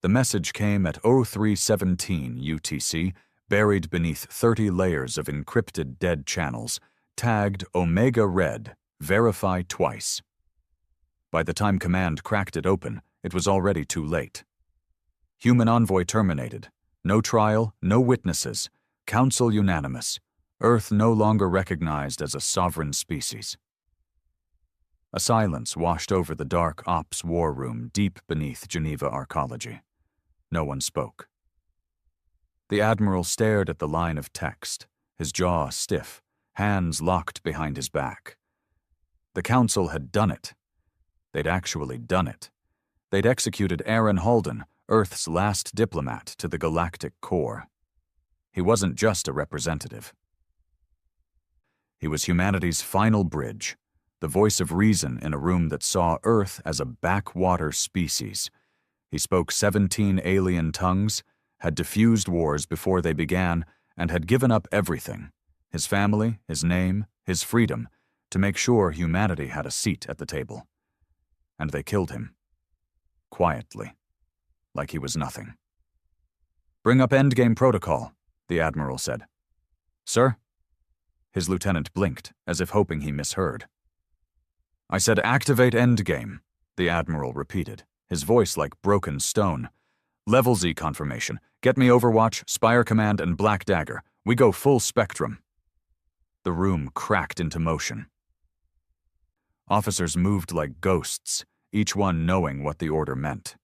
The message came at 0317 UTC, buried beneath 30 layers of encrypted dead channels, tagged Omega Red, verify twice. By the time Command cracked it open, it was already too late. Human envoy terminated. No trial, no witnesses. Council unanimous. Earth no longer recognized as a sovereign species. A silence washed over the dark ops war room deep beneath Geneva arcology. No one spoke. The Admiral stared at the line of text, his jaw stiff, hands locked behind his back. The Council had done it. They'd actually done it. They'd executed Aaron Halden, Earth's last diplomat, to the galactic core. He wasn't just a representative. He was humanity's final bridge, the voice of reason in a room that saw Earth as a backwater species. He spoke 17 alien tongues, had diffused wars before they began, and had given up everything, his family, his name, his freedom, to make sure humanity had a seat at the table. And they killed him. Quietly. Like he was nothing. "Bring up Endgame Protocol," the Admiral said. "Sir?" His lieutenant blinked, as if hoping he misheard. "I said activate Endgame," the Admiral repeated, his voice like broken stone. "Level Z confirmation. Get me Overwatch, Spire Command, and Black Dagger. We go full spectrum." The room cracked into motion. Officers moved like ghosts, each one knowing what the order meant.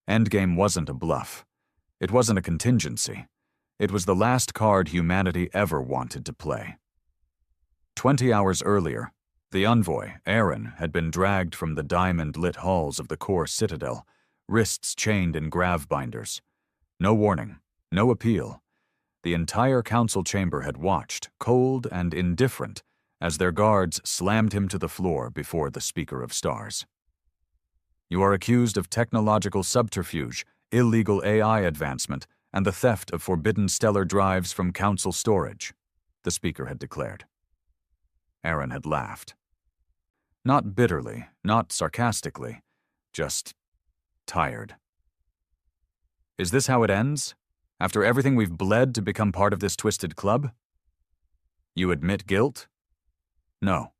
Endgame wasn't a bluff. It wasn't a contingency. It was the last card humanity ever wanted to play. 20 hours earlier, the envoy, Aaron, had been dragged from the diamond-lit halls of the core citadel, wrists chained in grav binders. No warning, no appeal. The entire council chamber had watched, cold and indifferent, as their guards slammed him to the floor before the Speaker of Stars. "You are accused of technological subterfuge, illegal AI advancement, and the theft of forbidden stellar drives from council storage," the Speaker had declared. Aaron had laughed. Not bitterly, not sarcastically, just tired. "Is this how it ends? After everything we've bled to become part of this twisted club? You admit guilt?" "No.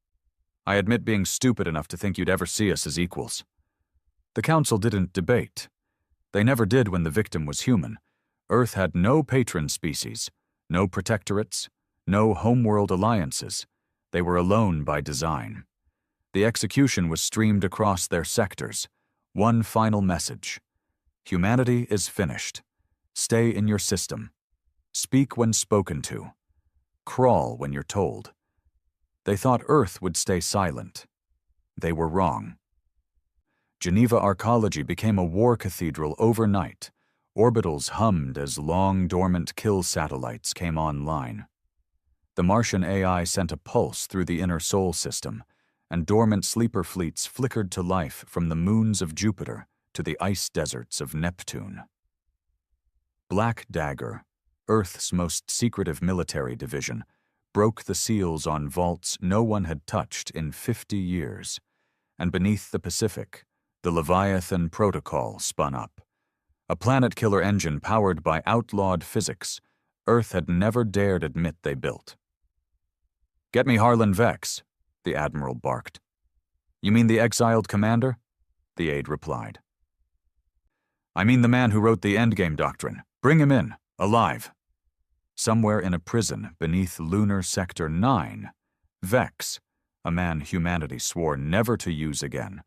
I admit being stupid enough to think you'd ever see us as equals." The Council didn't debate. They never did when the victim was human. Earth had no patron species, no protectorates, no homeworld alliances. They were alone by design. The execution was streamed across their sectors. One final message. Humanity is finished. Stay in your system. Speak when spoken to. Crawl when you're told. They thought Earth would stay silent. They were wrong. Geneva arcology became a war cathedral overnight. Orbitals hummed as long, dormant kill satellites came online. The Martian AI sent a pulse through the inner Sol system, and dormant sleeper fleets flickered to life from the moons of Jupiter to the ice deserts of Neptune. Black Dagger, Earth's most secretive military division, broke the seals on vaults no one had touched in 50 years, and beneath the Pacific, the Leviathan Protocol spun up. A planet-killer engine powered by outlawed physics Earth had never dared admit they built. "Get me Harlan Vex," the Admiral barked. "You mean the exiled commander?" the aide replied. "I mean the man who wrote the Endgame Doctrine. Bring him in, alive." Somewhere in a prison beneath Lunar Sector 9, Vex, a man humanity swore never to use again,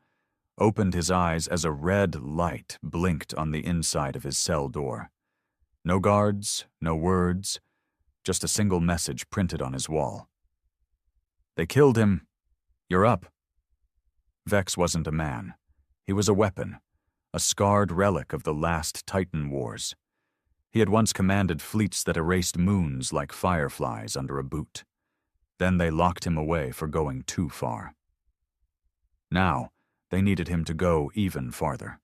opened his eyes as a red light blinked on the inside of his cell door. No guards, no words, just a single message printed on his wall. "They killed him. You're up." Vex wasn't a man. He was a weapon, a scarred relic of the last Titan Wars. He had once commanded fleets that erased moons like fireflies under a boot. Then they locked him away for going too far. Now, they needed him to go even farther.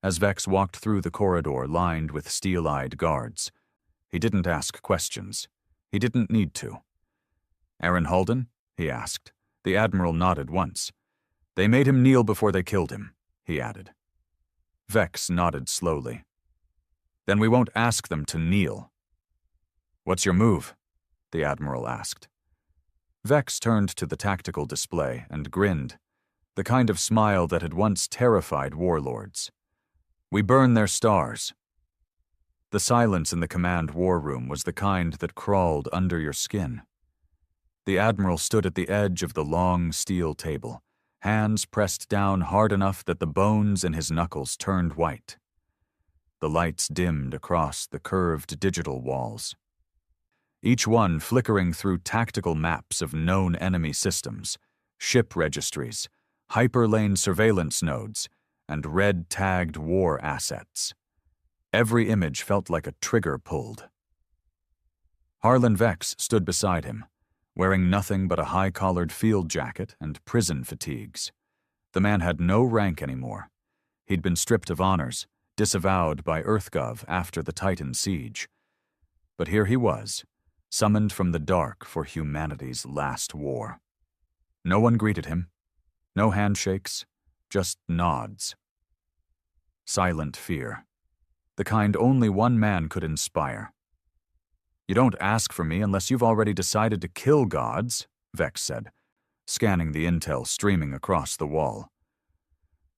As Vex walked through the corridor lined with steel-eyed guards, he didn't ask questions. He didn't need to. "Aaron Halden?" he asked. The Admiral nodded once. "They made him kneel before they killed him," he added. Vex nodded slowly. Then we won't ask them to kneel. What's your move? The Admiral asked. Vex turned to the tactical display and grinned, the kind of smile that had once terrified warlords. We burn their stars. The silence in the command war room was the kind that crawled under your skin. The Admiral stood at the edge of the long steel table, hands pressed down hard enough that the bones in his knuckles turned white. The lights dimmed across the curved digital walls, each one flickering through tactical maps of known enemy systems, ship registries, hyperlane surveillance nodes, and red-tagged war assets. Every image felt like a trigger pulled. Harlan Vex stood beside him, wearing nothing but a high-collared field jacket and prison fatigues. The man had no rank anymore. He'd been stripped of honors, disavowed by EarthGov after the Titan siege. But here he was, summoned from the dark for humanity's last war. No one greeted him. No handshakes, just nods. Silent fear, the kind only one man could inspire. You don't ask for me unless you've already decided to kill gods, Vex said, scanning the intel streaming across the wall.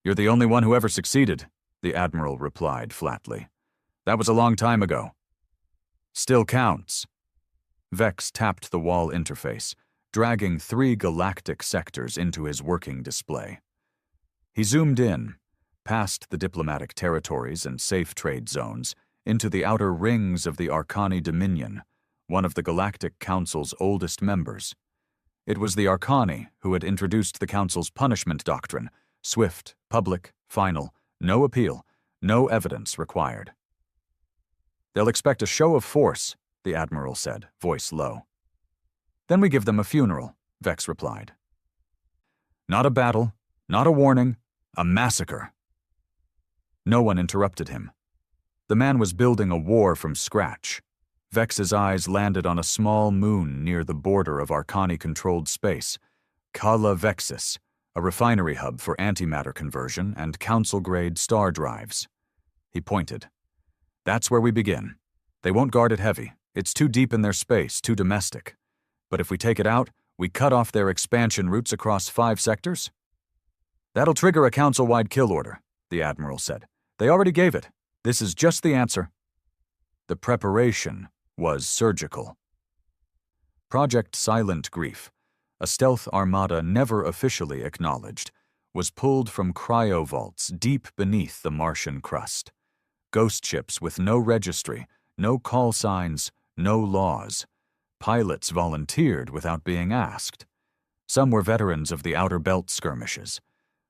You're the only one who ever succeeded, the Admiral replied flatly. That was a long time ago. Still counts. Vex tapped the wall interface, dragging 3 galactic sectors into his working display. He zoomed in, past the diplomatic territories and safe trade zones, into the outer rings of the Arcani Dominion, one of the Galactic Council's oldest members. It was the Arcani who had introduced the Council's punishment doctrine, swift, public, final, no appeal, no evidence required. They'll expect a show of force, the Admiral said, voice low. Then we give them a funeral, Vex replied. Not a battle, not a warning, a massacre. No one interrupted him. The man was building a war from scratch. Vex's eyes landed on a small moon near the border of Arcani-controlled space, Kala Vexis, a refinery hub for antimatter conversion and council-grade star drives. He pointed. That's where we begin. They won't guard it heavy. It's too deep in their space, too domestic. But if we take it out, we cut off their expansion routes across 5 sectors? That'll trigger a council-wide kill order, the Admiral said. They already gave it. This is just the answer. The preparation was surgical. Project Silent Grief, a stealth armada never officially acknowledged, was pulled from cryovaults deep beneath the Martian crust. Ghost ships with no registry, no call signs, no laws. Pilots volunteered without being asked. Some were veterans of the Outer Belt skirmishes.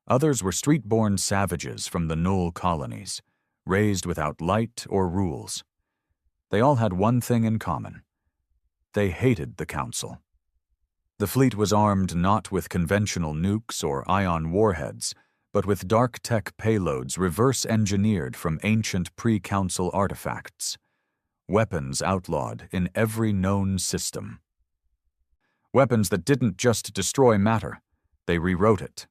Others were street-born savages from the Null colonies, raised without light or rules. They all had one thing in common. They hated the Council. The fleet was armed not with conventional nukes or ion warheads, but with dark tech payloads reverse-engineered from ancient pre-Council artifacts. Weapons outlawed in every known system. Weapons that didn't just destroy matter, they rewrote it.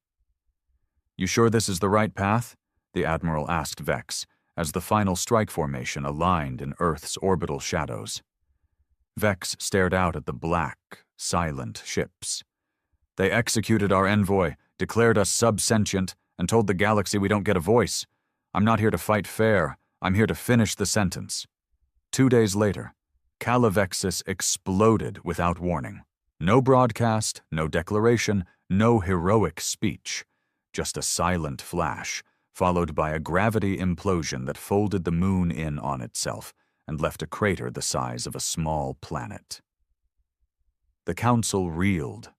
You sure this is the right path? The Admiral asked Vex, as the final strike formation aligned in Earth's orbital shadows. Vex stared out at the black, silent ships. They executed our envoy, declared us sub-sentient, and told the galaxy we don't get a voice. I'm not here to fight fair. I'm here to finish the sentence. 2 days later, Calavexis exploded without warning. No broadcast, no declaration, no heroic speech. Just a silent flash, followed by a gravity implosion that folded the moon in on itself and left a crater the size of a small planet. The Council reeled.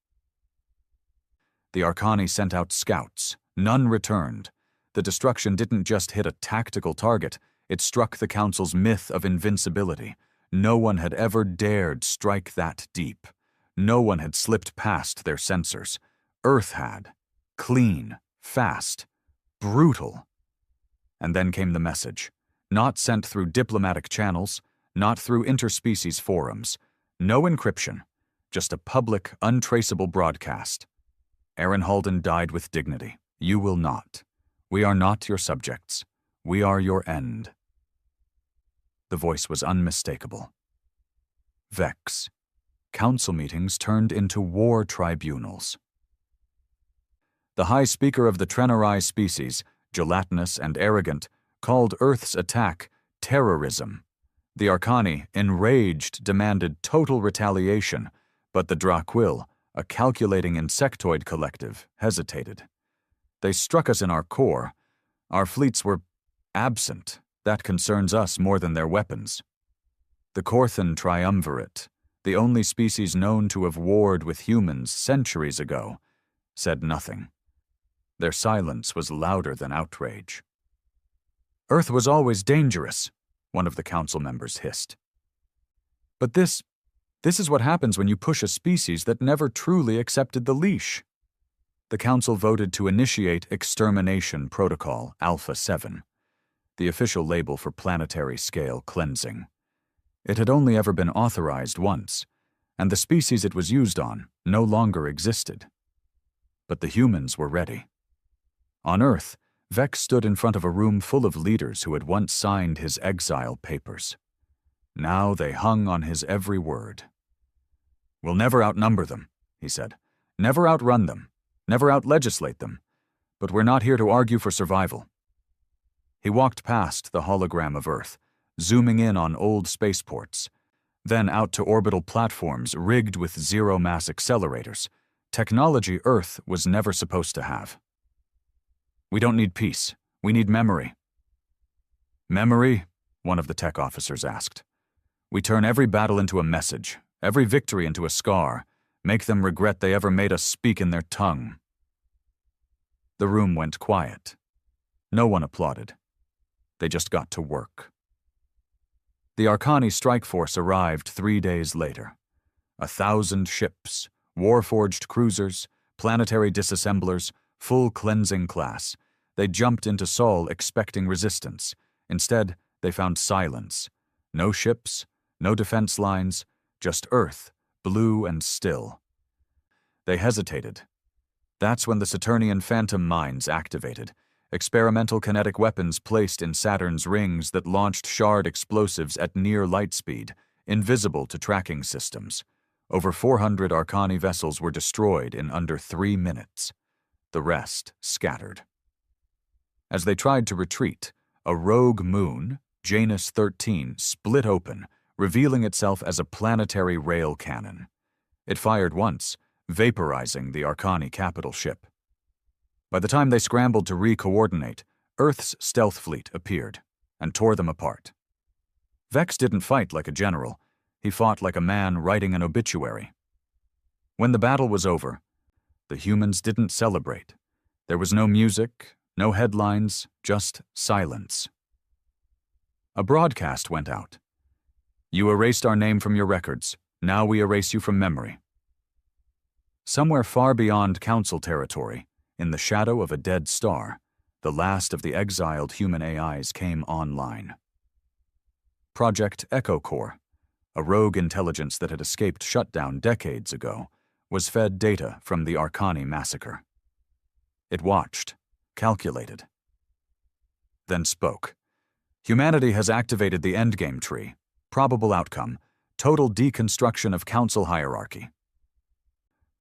The Arcani sent out scouts. None returned. The destruction didn't just hit a tactical target, it struck the Council's myth of invincibility. No one had ever dared strike that deep. No one had slipped past their sensors. Earth had. Clean, fast, brutal. And then came the message. Not sent through diplomatic channels, not through interspecies forums. No encryption. Just a public, untraceable broadcast. Aaron Halden died with dignity. You will not. We are not your subjects. We are your end. The voice was unmistakable. Vex. Council meetings turned into war tribunals. The High Speaker of the Trenerai species, gelatinous and arrogant, called Earth's attack terrorism. The Arcani, enraged, demanded total retaliation, but the Draquil, a calculating insectoid collective, hesitated. They struck us in our core. Our fleets were absent. That concerns us more than their weapons. The Corthan triumvirate, the only species known to have warred with humans centuries ago, said nothing. Their silence was louder than outrage. Earth was always dangerous, one of the council members hissed. But this is what happens when you push a species that never truly accepted the leash. The council voted to initiate Extermination Protocol Alpha 7, the official label for planetary-scale cleansing. It had only ever been authorized once, and the species it was used on no longer existed. But the humans were ready. On Earth, Vex stood in front of a room full of leaders who had once signed his exile papers. Now they hung on his every word. "We'll never outnumber them," he said. "Never outrun them. Never outlegislate them. But we're not here to argue for survival." He walked past the hologram of Earth, zooming in on old spaceports, then out to orbital platforms rigged with zero-mass accelerators, technology Earth was never supposed to have. "We don't need peace. We need memory." "Memory?" one of the tech officers asked. "We turn every battle into a message, every victory into a scar, make them regret they ever made us speak in their tongue." The room went quiet. No one applauded. They just got to work. The Arcani strike force arrived 3 days later. 1,000 ships, war-forged cruisers, planetary disassemblers, full cleansing class. They jumped into Sol expecting resistance. Instead, they found silence. No ships, no defense lines, just Earth, blue and still. They hesitated. That's when the Saturnian phantom mines activated, experimental kinetic weapons placed in Saturn's rings that launched shard explosives at near light speed, invisible to tracking systems. Over 400 Arcani vessels were destroyed in under 3 minutes. The rest scattered. As they tried to retreat, a rogue moon, Janus 13, split open, revealing itself as a planetary rail cannon. It fired once, vaporizing the Arcani capital ship. By the time they scrambled to re-coordinate, Earth's stealth fleet appeared and tore them apart. Vex didn't fight like a general. He fought like a man writing an obituary. When the battle was over, the humans didn't celebrate. There was no music, no headlines, just silence. A broadcast went out. "You erased our name from your records. Now we erase you from memory." Somewhere far beyond Council territory, in the shadow of a dead star, the last of the exiled human AIs came online. Project Echo Core, a rogue intelligence that had escaped shutdown decades ago, was fed data from the Arcani massacre. It watched, calculated, then spoke. "Humanity has activated the endgame tree. Probable outcome, total deconstruction of council hierarchy.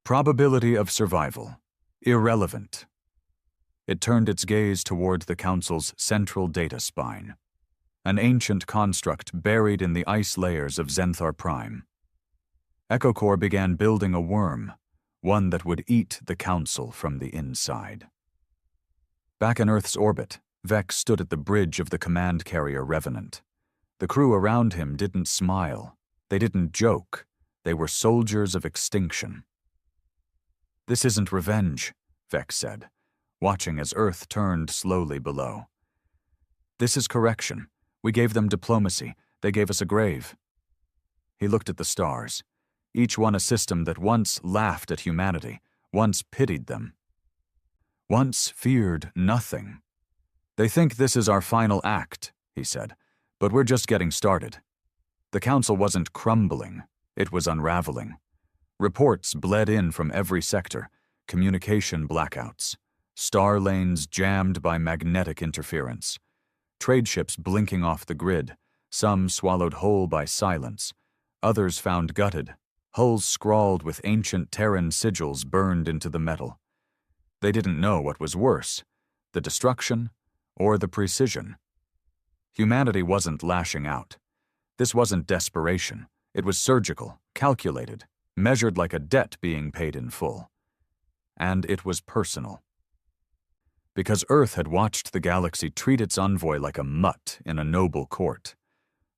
Probability of survival, irrelevant." It turned its gaze toward the council's central data spine, an ancient construct buried in the ice layers of Zenthar Prime. EchoCore began building a worm, one that would eat the council from the inside. Back in Earth's orbit, Vex stood at the bridge of the command carrier Revenant. The crew around him didn't smile. They didn't joke. They were soldiers of extinction. "This isn't revenge," Vex said, watching as Earth turned slowly below. "This is correction. We gave them diplomacy. They gave us a grave." He looked at the stars, each one a system that once laughed at humanity, once pitied them, once feared nothing. "They think this is our final act," he said, "but we're just getting started." The council wasn't crumbling, it was unraveling. Reports bled in from every sector, communication blackouts, star lanes jammed by magnetic interference. trade ships blinking off the grid, some swallowed whole by silence, others found gutted, hulls scrawled with ancient Terran sigils burned into the metal. They didn't know what was worse, the destruction or the precision. Humanity wasn't lashing out. This wasn't desperation. It was surgical, calculated, measured like a debt being paid in full. And it was personal. Because Earth had watched the galaxy treat its envoy like a mutt in a noble court,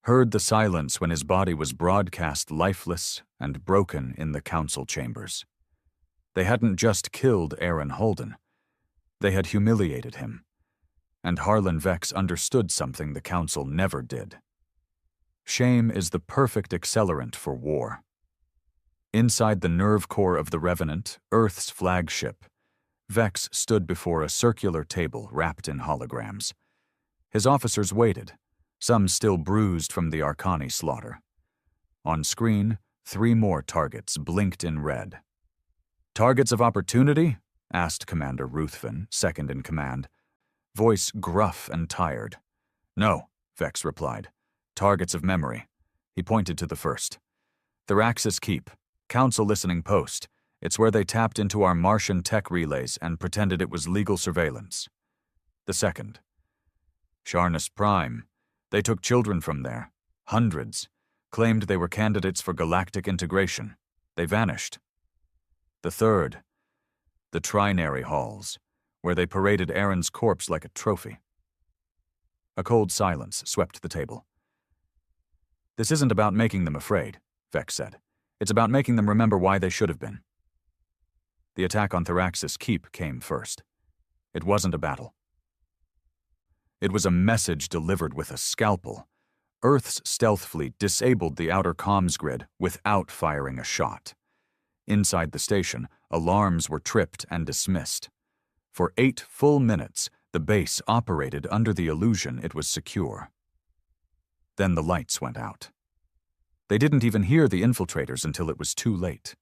heard the silence when his body was broadcast lifeless and broken in the council chambers. They hadn't just killed Aaron Holden. They had humiliated him. And Harlan Vex understood something the council never did. Shame is the perfect accelerant for war. Inside the nerve core of the Revenant, Earth's flagship, Vex stood before a circular table wrapped in holograms. His officers waited, some still bruised from the Arcani slaughter. On screen, 3 more targets blinked in red. "Targets of opportunity?" asked Commander Ruthven, second in command, voice gruff and tired. "No," Vex replied. "Targets of memory." He pointed to the first. "Thraxis Keep, Council listening post. It's where they tapped into our Martian tech relays and pretended it was legal surveillance." The second. "Sharnus Prime. They took children from there. Hundreds. Claimed they were candidates for galactic integration. They vanished." The third. "The Trinary Halls, where they paraded Aaron's corpse like a trophy." A cold silence swept the table. "This isn't about making them afraid," Vex said. "It's about making them remember why they should have been." The attack on Thraxis Keep came first. It wasn't a battle. It was a message delivered with a scalpel. Earth's stealth fleet disabled the outer comms grid without firing a shot. Inside the station, alarms were tripped and dismissed. For 8 full minutes, the base operated under the illusion it was secure. Then the lights went out. They didn't even hear the infiltrators until it was too late.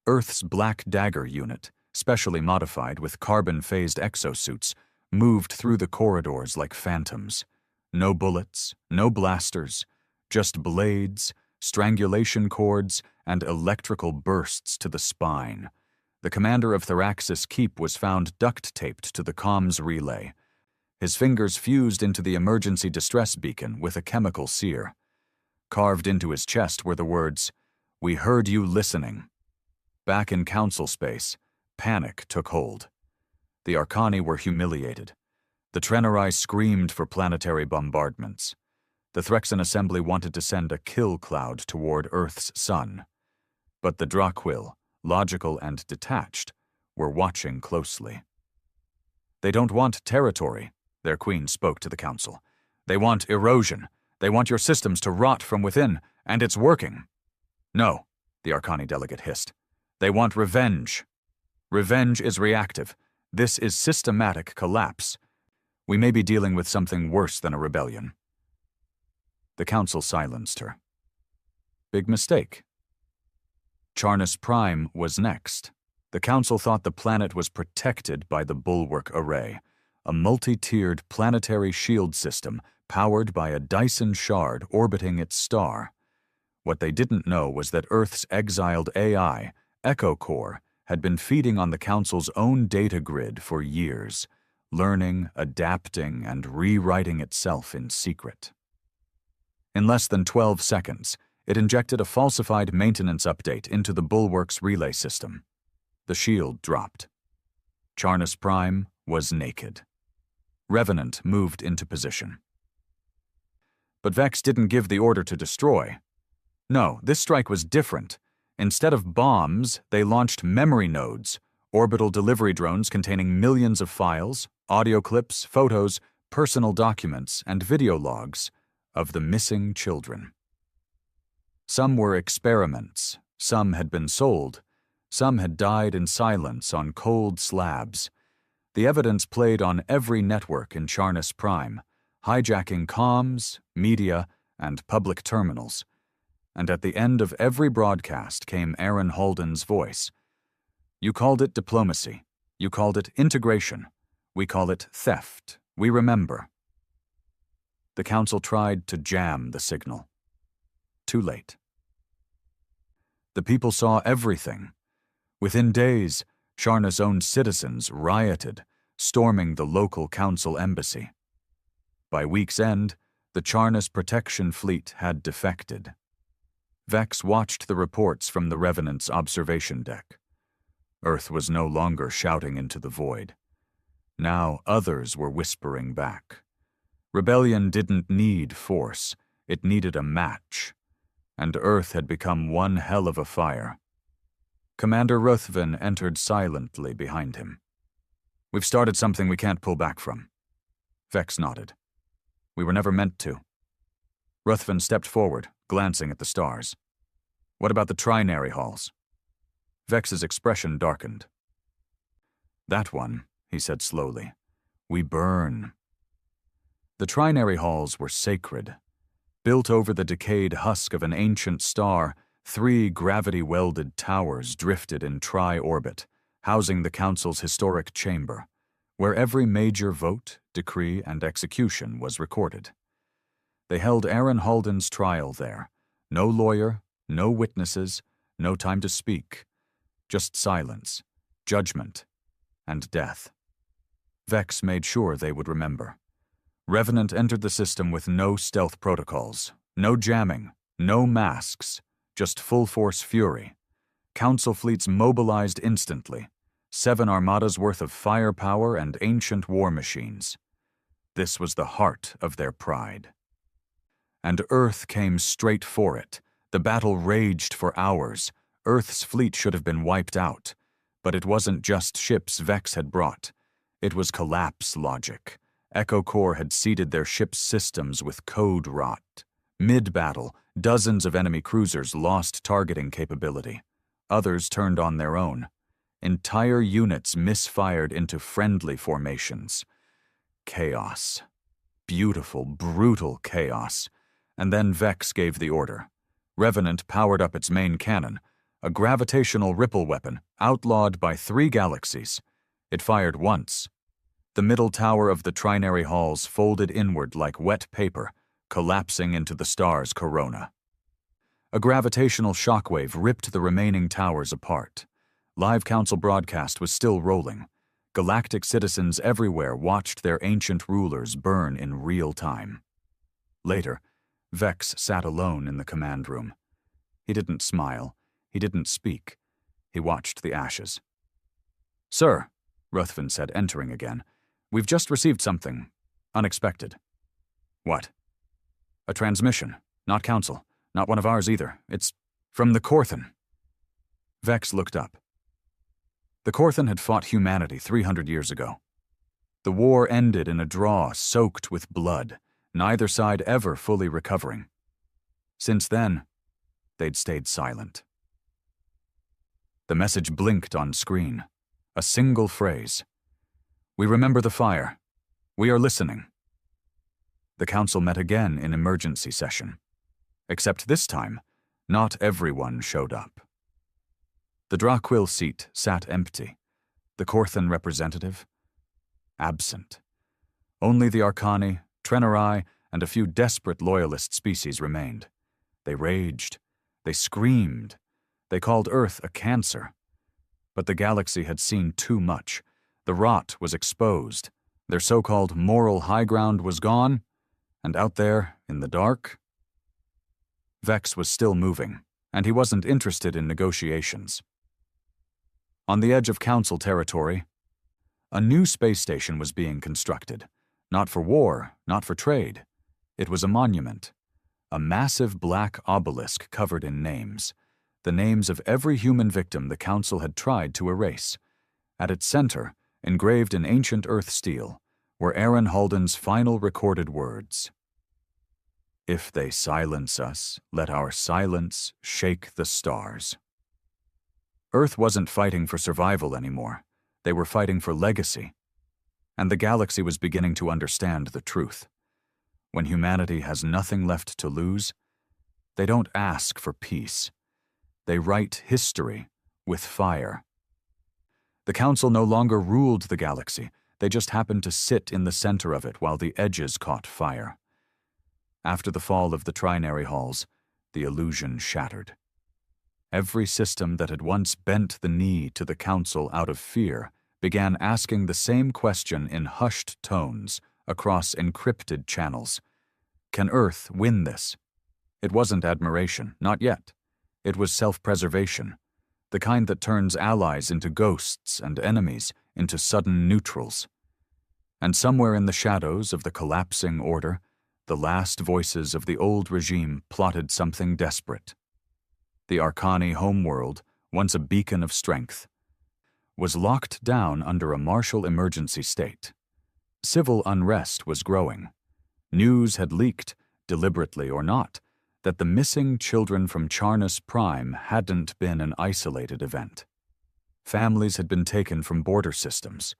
Earth's Black Dagger unit, specially modified with carbon-phased exosuits, moved through the corridors like phantoms. No bullets, no blasters, just blades, strangulation cords, and electrical bursts to the spine. The commander of Thraxis Keep was found duct-taped to the comms relay. His fingers fused into the emergency distress beacon with a chemical sear. Carved into his chest were the words, "We heard you listening." Back in council space, panic took hold. The Arcani were humiliated. The Trenerai screamed for planetary bombardments. The Threxan Assembly wanted to send a kill cloud toward Earth's sun. But the Draquil, logical and detached, were watching closely. "They don't want territory," their queen spoke to the council. "They want erosion. They want your systems to rot from within, and it's working." "No," the Arcani delegate hissed. "They want revenge. Revenge is reactive. This is systematic collapse. We may be dealing with something worse than a rebellion." The council silenced her. Big mistake. Charnus Prime was next. The council thought the planet was protected by the Bulwark Array, a multi-tiered planetary shield system powered by a Dyson shard orbiting its star. What they didn't know was that Earth's exiled AI, Echo Core, had been feeding on the Council's own data grid for years, learning, adapting, and rewriting itself in secret. In less than 12 seconds, it injected a falsified maintenance update into the Bulwark's relay system. The shield dropped. Charnus Prime was naked. Revenant moved into position. But Vex didn't give the order to destroy. No, this strike was different. Instead of bombs, they launched memory nodes, orbital delivery drones containing millions of files, audio clips, photos, personal documents, and video logs of the missing children. Some were experiments, some had been sold, some had died in silence on cold slabs. The evidence played on every network in Charnus Prime, hijacking comms, media, and public terminals. And at the end of every broadcast came Aaron Holden's voice. "You called it diplomacy. You called it integration. We call it theft. We remember." The council tried to jam the signal. Too late. The people saw everything. Within days, Sharna's own citizens rioted, storming the local council embassy. By week's end, the Charnas protection fleet had defected. Vex watched the reports from the Revenant's observation deck. Earth was no longer shouting into the void. Now others were whispering back. Rebellion didn't need force, it needed a match. And Earth had become one hell of a fire. Commander Ruthven entered silently behind him. "We've started something we can't pull back from." Vex nodded. "We were never meant to." Ruthven stepped forward, glancing at the stars. "What about the trinary halls?" Vex's expression darkened. "That one," he said slowly. "We burn." The trinary halls were sacred. Built over the decayed husk of an ancient star, 3 gravity-welded towers drifted in tri-orbit, housing the Council's historic chamber, where every major vote, decree, and execution was recorded. They held Aaron Halden's trial there. No lawyer, no witnesses, no time to speak. Just silence, judgment, and death. Vex made sure they would remember. Revenant entered the system with no stealth protocols, no jamming, no masks, just full-force fury. Council fleets mobilized instantly, 7 armadas worth of firepower and ancient war machines. This was the heart of their pride. And Earth came straight for it. The battle raged for hours. Earth's fleet should have been wiped out. But it wasn't just ships Vex had brought. It was collapse logic. Echo Corps had seeded their ship's systems with code rot. Mid-battle, dozens of enemy cruisers lost targeting capability. Others turned on their own. Entire units misfired into friendly formations. Chaos. Beautiful, brutal chaos. And then Vex gave the order. Revenant powered up its main cannon, a gravitational ripple weapon outlawed by 3 galaxies. It fired once. The middle tower of the trinary halls folded inward like wet paper, collapsing into the star's corona. A gravitational shockwave ripped the remaining towers apart. Live council broadcast was still rolling. Galactic citizens everywhere watched their ancient rulers burn in real time. Later, Vex sat alone in the command room. He didn't smile. He didn't speak. He watched the ashes. "Sir," Ruthven said, entering again, "we've just received something unexpected." "What?" "A transmission. Not council. Not one of ours either. It's from the Corthan." Vex looked up. The Corthan had fought humanity 300 years ago. The war ended in a draw soaked with blood, neither side ever fully recovering. Since then, they'd stayed silent. The message blinked on screen. A single phrase. "We remember the fire. We are listening." The council met again in emergency session. Except this time, not everyone showed up. The Draquil seat sat empty. The Corthan representative? Absent. Only the Arcani, Trenerai, and a few desperate loyalist species remained. They raged. They screamed. They called Earth a cancer. But the galaxy had seen too much. The rot was exposed. Their so-called moral high ground was gone. And out there, in the dark... Vex was still moving, and he wasn't interested in negotiations. On the edge of Council territory, a new space station was being constructed. Not for war, not for trade. It was a monument. A massive black obelisk covered in names. The names of every human victim the Council had tried to erase. At its center, engraved in ancient Earth steel, were Aaron Halden's final recorded words. "If they silence us, let our silence shake the stars." Earth wasn't fighting for survival anymore. They were fighting for legacy. And the galaxy was beginning to understand the truth. When humanity has nothing left to lose, they don't ask for peace. They write history with fire. The Council no longer ruled the galaxy. They just happened to sit in the center of it while the edges caught fire. After the fall of the trinary halls, the illusion shattered. Every system that had once bent the knee to the Council out of fear began asking the same question in hushed tones across encrypted channels. Can Earth win this? It wasn't admiration, not yet. It was self-preservation, the kind that turns allies into ghosts and enemies into sudden neutrals. And somewhere in the shadows of the collapsing order, the last voices of the old regime plotted something desperate. The Arcani homeworld, once a beacon of strength, was locked down under a martial emergency state. Civil unrest was growing. News had leaked, deliberately or not, that the missing children from Charnus Prime hadn't been an isolated event. Families had been taken from border systems.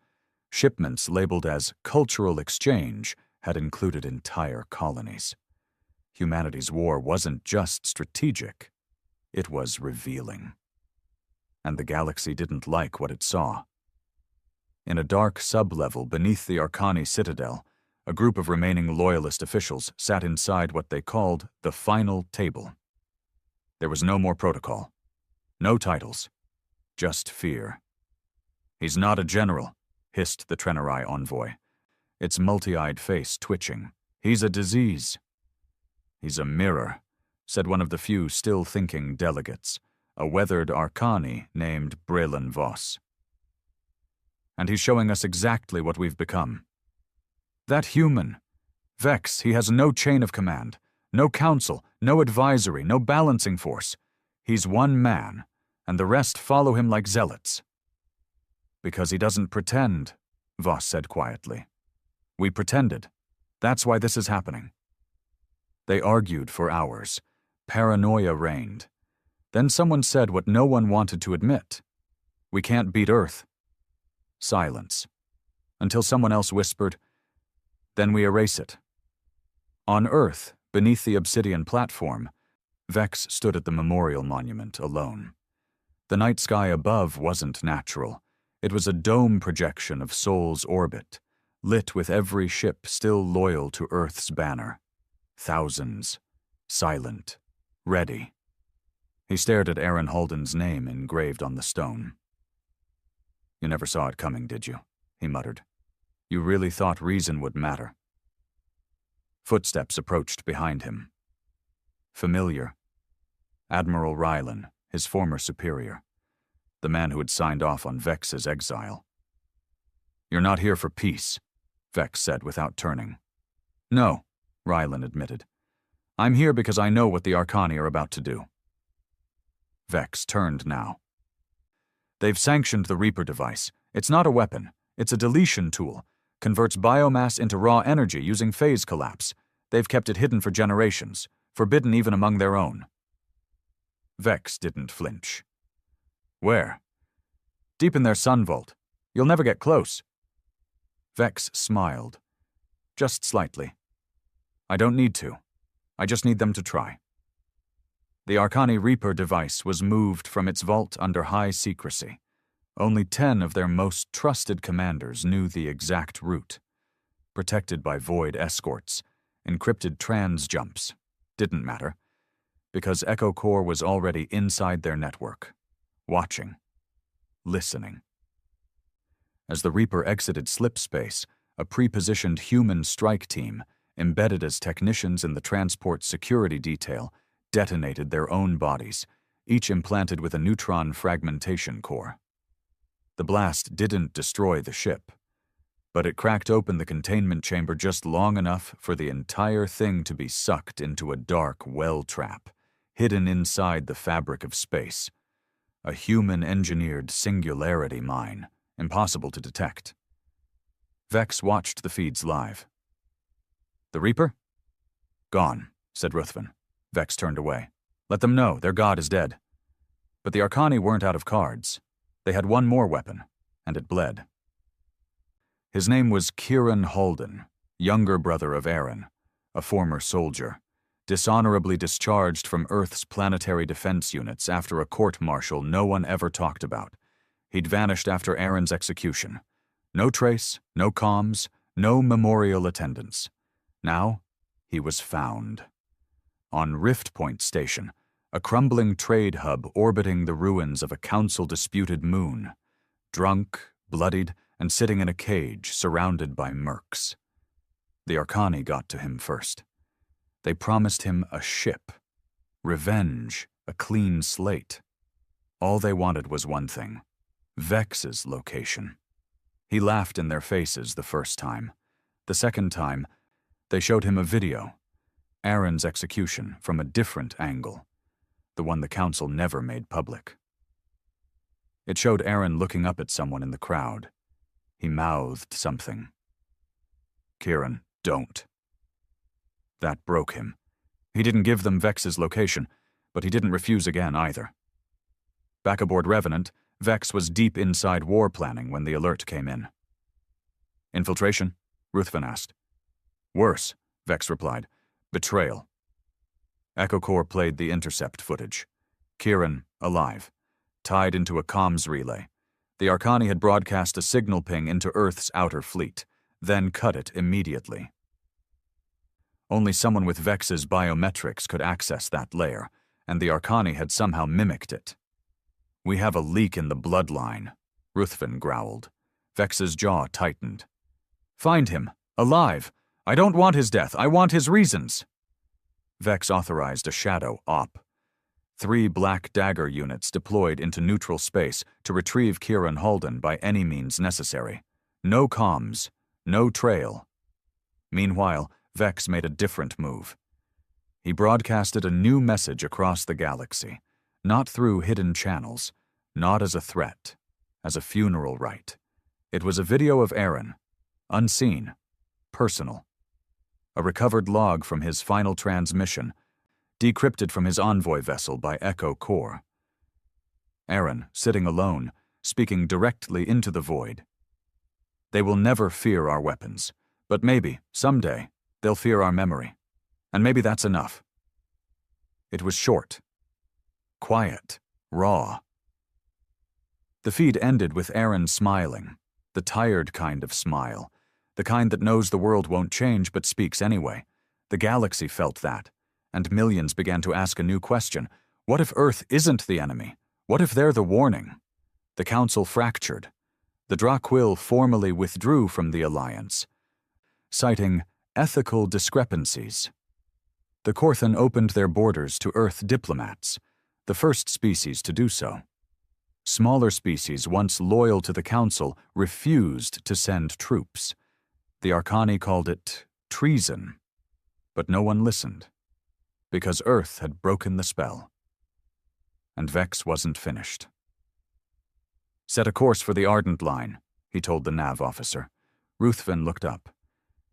Shipments labeled as cultural exchange had included entire colonies. Humanity's war wasn't just strategic. It was revealing. And the galaxy didn't like what it saw. In a dark sub-level beneath the Arcani Citadel, a group of remaining loyalist officials sat inside what they called the final table. There was no more protocol. No titles. Just fear. "He's not a general," hissed the Trenerai envoy, its multi-eyed face twitching. "He's a disease." "He's a mirror," said one of the few still-thinking delegates, a weathered Arcani named Brelan Voss. "And he's showing us exactly what we've become. That human, Vex, he has no chain of command, no council, no advisory, no balancing force. He's one man, and the rest follow him like zealots." "Because he doesn't pretend," Voss said quietly. "We pretended. That's why this is happening." They argued for hours. Paranoia reigned. Then someone said what no one wanted to admit. "We can't beat Earth." Silence. Until someone else whispered, "Then we erase it." On Earth, beneath the obsidian platform, Vex stood at the memorial monument alone. The night sky above wasn't natural. It was a dome projection of Sol's orbit, lit with every ship still loyal to Earth's banner. Thousands. Silent. Ready. He stared at Aaron Halden's name engraved on the stone. "You never saw it coming, did you?" he muttered. "You really thought reason would matter." Footsteps approached behind him. Familiar. Admiral Rylan, his former superior, the man who had signed off on Vex's exile. "You're not here for peace," Vex said without turning. "No," Rylan admitted. "I'm here because I know what the Arcani are about to do." Vex turned now. "They've sanctioned the Reaper device. It's not a weapon. It's a deletion tool. Converts biomass into raw energy using phase collapse. They've kept it hidden for generations, forbidden even among their own." Vex didn't flinch. "Where?" "Deep in their sun vault. You'll never get close." Vex smiled. "Just slightly. I don't need to. I just need them to try." The Arcani Reaper device was moved from its vault under high secrecy. Only 10 of their most trusted commanders knew the exact route. Protected by void escorts, encrypted trans jumps. Didn't matter, because Echo Core was already inside their network, watching, listening. As the Reaper exited slip space, a pre-positioned human strike team, embedded as technicians in the transport security detail, detonated their own bodies, each implanted with a neutron fragmentation core. The blast didn't destroy the ship, but it cracked open the containment chamber just long enough for the entire thing to be sucked into a dark well trap, hidden inside the fabric of space. A human-engineered singularity mine, impossible to detect. Vex watched the feeds live. "The Reaper?" "Gone," said Ruthven. Vex turned away. "Let them know their god is dead." But the Arcani weren't out of cards. They had one more weapon, and it bled. His name was Kieran Halden, younger brother of Aaron, a former soldier, dishonorably discharged from Earth's planetary defense units after a court-martial no one ever talked about. He'd vanished after Aaron's execution. No trace, no comms, no memorial attendance. Now, he was found. On Rift Point Station, a crumbling trade hub orbiting the ruins of a council-disputed moon, drunk, bloodied, and sitting in a cage surrounded by mercs. The Arcani got to him first. They promised him a ship, revenge, a clean slate. All they wanted was one thing: Vex's location. He laughed in their faces the first time. The second time, they showed him a video, Aaron's execution from a different angle, the one the council never made public. It showed Aaron looking up at someone in the crowd. He mouthed something. "Kieran, don't." That broke him. He didn't give them Vex's location, but he didn't refuse again either. Back aboard Revenant, Vex was deep inside war planning when the alert came in. "Infiltration?" Ruthven asked. "Worse," Vex replied. "Betrayal." Echo Corps played the intercept footage. Kieran, alive, tied into a comms relay. The Arcani had broadcast a signal ping into Earth's outer fleet, then cut it immediately. Only someone with Vex's biometrics could access that layer, and the Arcani had somehow mimicked it. "We have a leak in the bloodline," Ruthven growled. Vex's jaw tightened. "Find him, alive. I don't want his death, I want his reasons." Vex authorized a shadow op. 3 Black Dagger units deployed into neutral space to retrieve Kieran Halden by any means necessary. No comms, no trail. Meanwhile, Vex made a different move. He broadcasted a new message across the galaxy, not through hidden channels, not as a threat, as a funeral rite. It was a video of Aaron, unseen, personal. A recovered log from his final transmission, decrypted from his Envoy vessel by Echo Corps. Aaron, sitting alone, speaking directly into the void. "They will never fear our weapons, but maybe, someday, they'll fear our memory. And maybe that's enough." It was short, quiet, raw. The feed ended with Aaron smiling, the tired kind of smile, the kind that knows the world won't change but speaks anyway. The galaxy felt that, and millions began to ask a new question. What if Earth isn't the enemy? What if they're the warning? The Council fractured. The Draquil formally withdrew from the Alliance, citing ethical discrepancies. The Corthan opened their borders to Earth diplomats, the first species to do so. Smaller species once loyal to the Council refused to send troops. The Arcani called it treason, but no one listened, because Earth had broken the spell. And Vex wasn't finished. "Set a course for the Ardent Line," he told the nav officer. Ruthven looked up.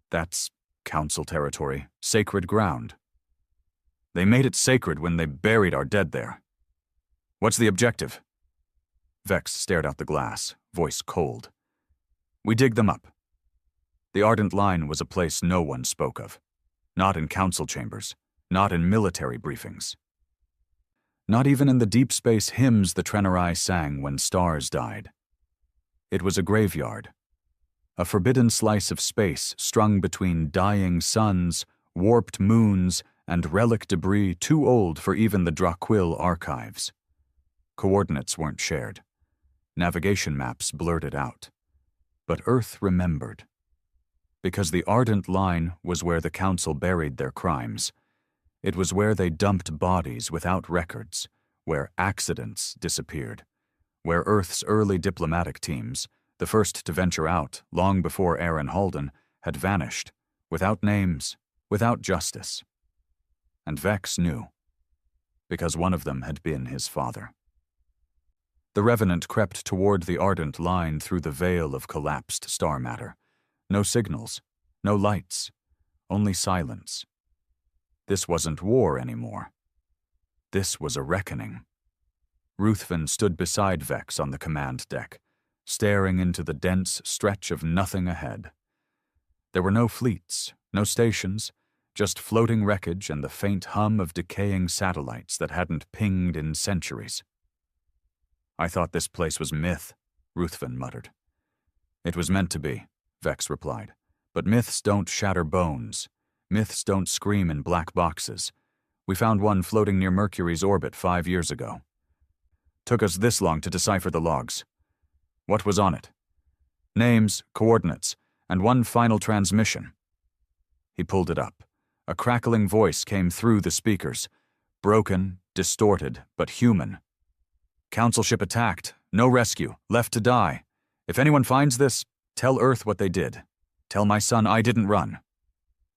"That's Council territory, sacred ground." "They made it sacred when they buried our dead there." "What's the objective?" Vex stared out the glass, voice cold. "We dig them up." The Ardent Line was a place no one spoke of. Not in council chambers, not in military briefings. Not even in the deep space hymns the Trenerai sang when stars died. It was a graveyard. A forbidden slice of space strung between dying suns, warped moons, and relic debris too old for even the Draquil archives. Coordinates weren't shared. Navigation maps blurred it out. But Earth remembered. Because the Ardent Line was where the Council buried their crimes. It was where they dumped bodies without records, where accidents disappeared, where Earth's early diplomatic teams, the first to venture out long before Aaron Halden, had vanished, without names, without justice. And Vex knew, because one of them had been his father. The Revenant crept toward the Ardent Line through the veil of collapsed star matter. No signals, no lights, only silence. This wasn't war anymore. This was a reckoning. Ruthven stood beside Vex on the command deck, staring into the dense stretch of nothing ahead. There were no fleets, no stations, just floating wreckage and the faint hum of decaying satellites that hadn't pinged in centuries. "I thought this place was myth," Ruthven muttered. "It was meant to be," Vex replied. "But myths don't shatter bones. Myths don't scream in black boxes. We found one floating near Mercury's orbit 5 years ago. Took us this long to decipher the logs. What was on it? Names, coordinates, and one final transmission. He pulled it up. A crackling voice came through the speakers. Broken, distorted, but human. Council ship attacked. No rescue. Left to die. If anyone finds this, tell Earth what they did. Tell my son I didn't run.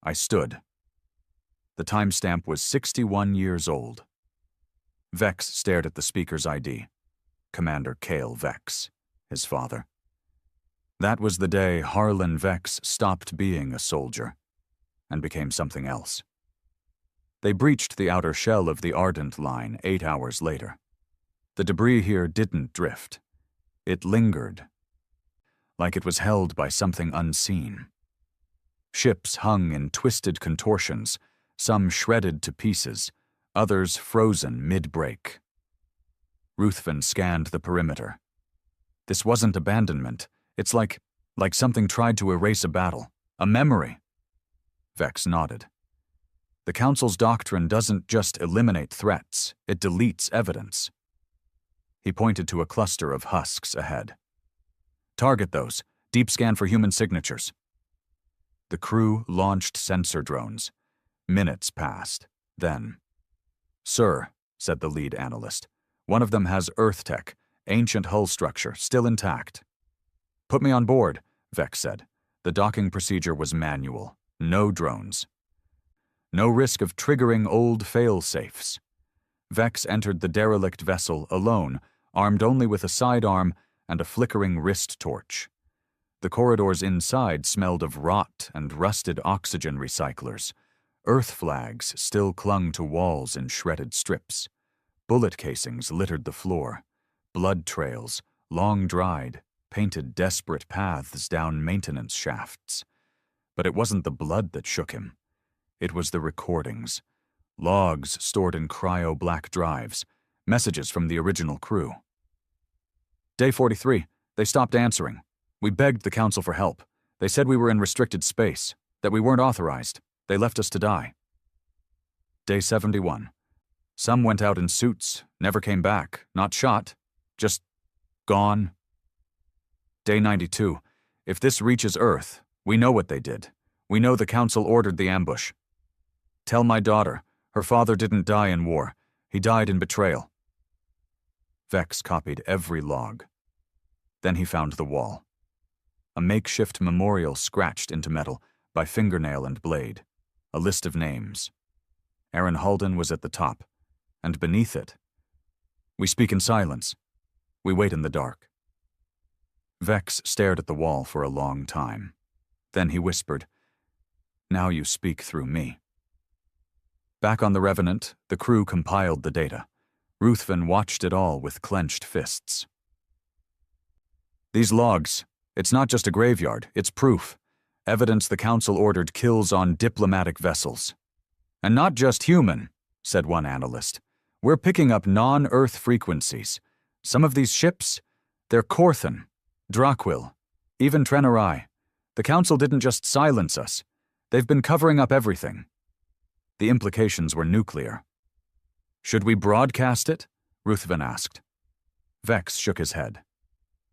I stood. The timestamp was 61 years old. Vex stared at the speaker's ID. Commander Kale Vex, his father. That was the day Harlan Vex stopped being a soldier and became something else. They breached the outer shell of the Ardent Line 8 hours later. The debris here didn't drift. It lingered, like it was held by something unseen. Ships hung in twisted contortions, some shredded to pieces, others frozen mid-break. Ruthven scanned the perimeter. This wasn't abandonment. It's like something tried to erase a battle, a memory. Vex nodded. The Council's doctrine doesn't just eliminate threats, it deletes evidence. He pointed to a cluster of husks ahead. Target those. Deep scan for human signatures. The crew launched sensor drones. Minutes passed. Then, "Sir," said the lead analyst, "one of them has Earth tech, ancient hull structure, still intact." "Put me on board," Vex said. The docking procedure was manual. No drones. No risk of triggering old fail-safes. Vex entered the derelict vessel alone, armed only with a sidearm and a flickering wrist torch. The corridors inside smelled of rot and rusted oxygen recyclers. Earth flags still clung to walls in shredded strips. Bullet casings littered the floor. Blood trails, long dried, painted desperate paths down maintenance shafts. But it wasn't the blood that shook him. It was the recordings. Logs stored in cryo-black drives. Messages from the original crew. Day 43. They stopped answering. We begged the Council for help. They said we were in restricted space, that we weren't authorized. They left us to die. Day 71. Some went out in suits, never came back, not shot, just gone. Day 92. If this reaches Earth, we know what they did. We know the Council ordered the ambush. Tell my daughter, her father didn't die in war. He died in betrayal. Vex copied every log. Then he found the wall. A makeshift memorial scratched into metal by fingernail and blade. A list of names. Aaron Halden was at the top, and beneath it, "We speak in silence. We wait in the dark." Vex stared at the wall for a long time. Then he whispered, "Now you speak through me." Back on the Revenant, the crew compiled the data. Ruthven watched it all with clenched fists. "These logs, it's not just a graveyard, it's proof. Evidence the Council ordered kills on diplomatic vessels. And not just human," said one analyst. "We're picking up non-Earth frequencies. Some of these ships, they're Korthan, Draquil, even Trenerai. The Council didn't just silence us. They've been covering up everything." The implications were nuclear. "Should we broadcast it?" Ruthven asked. Vex shook his head.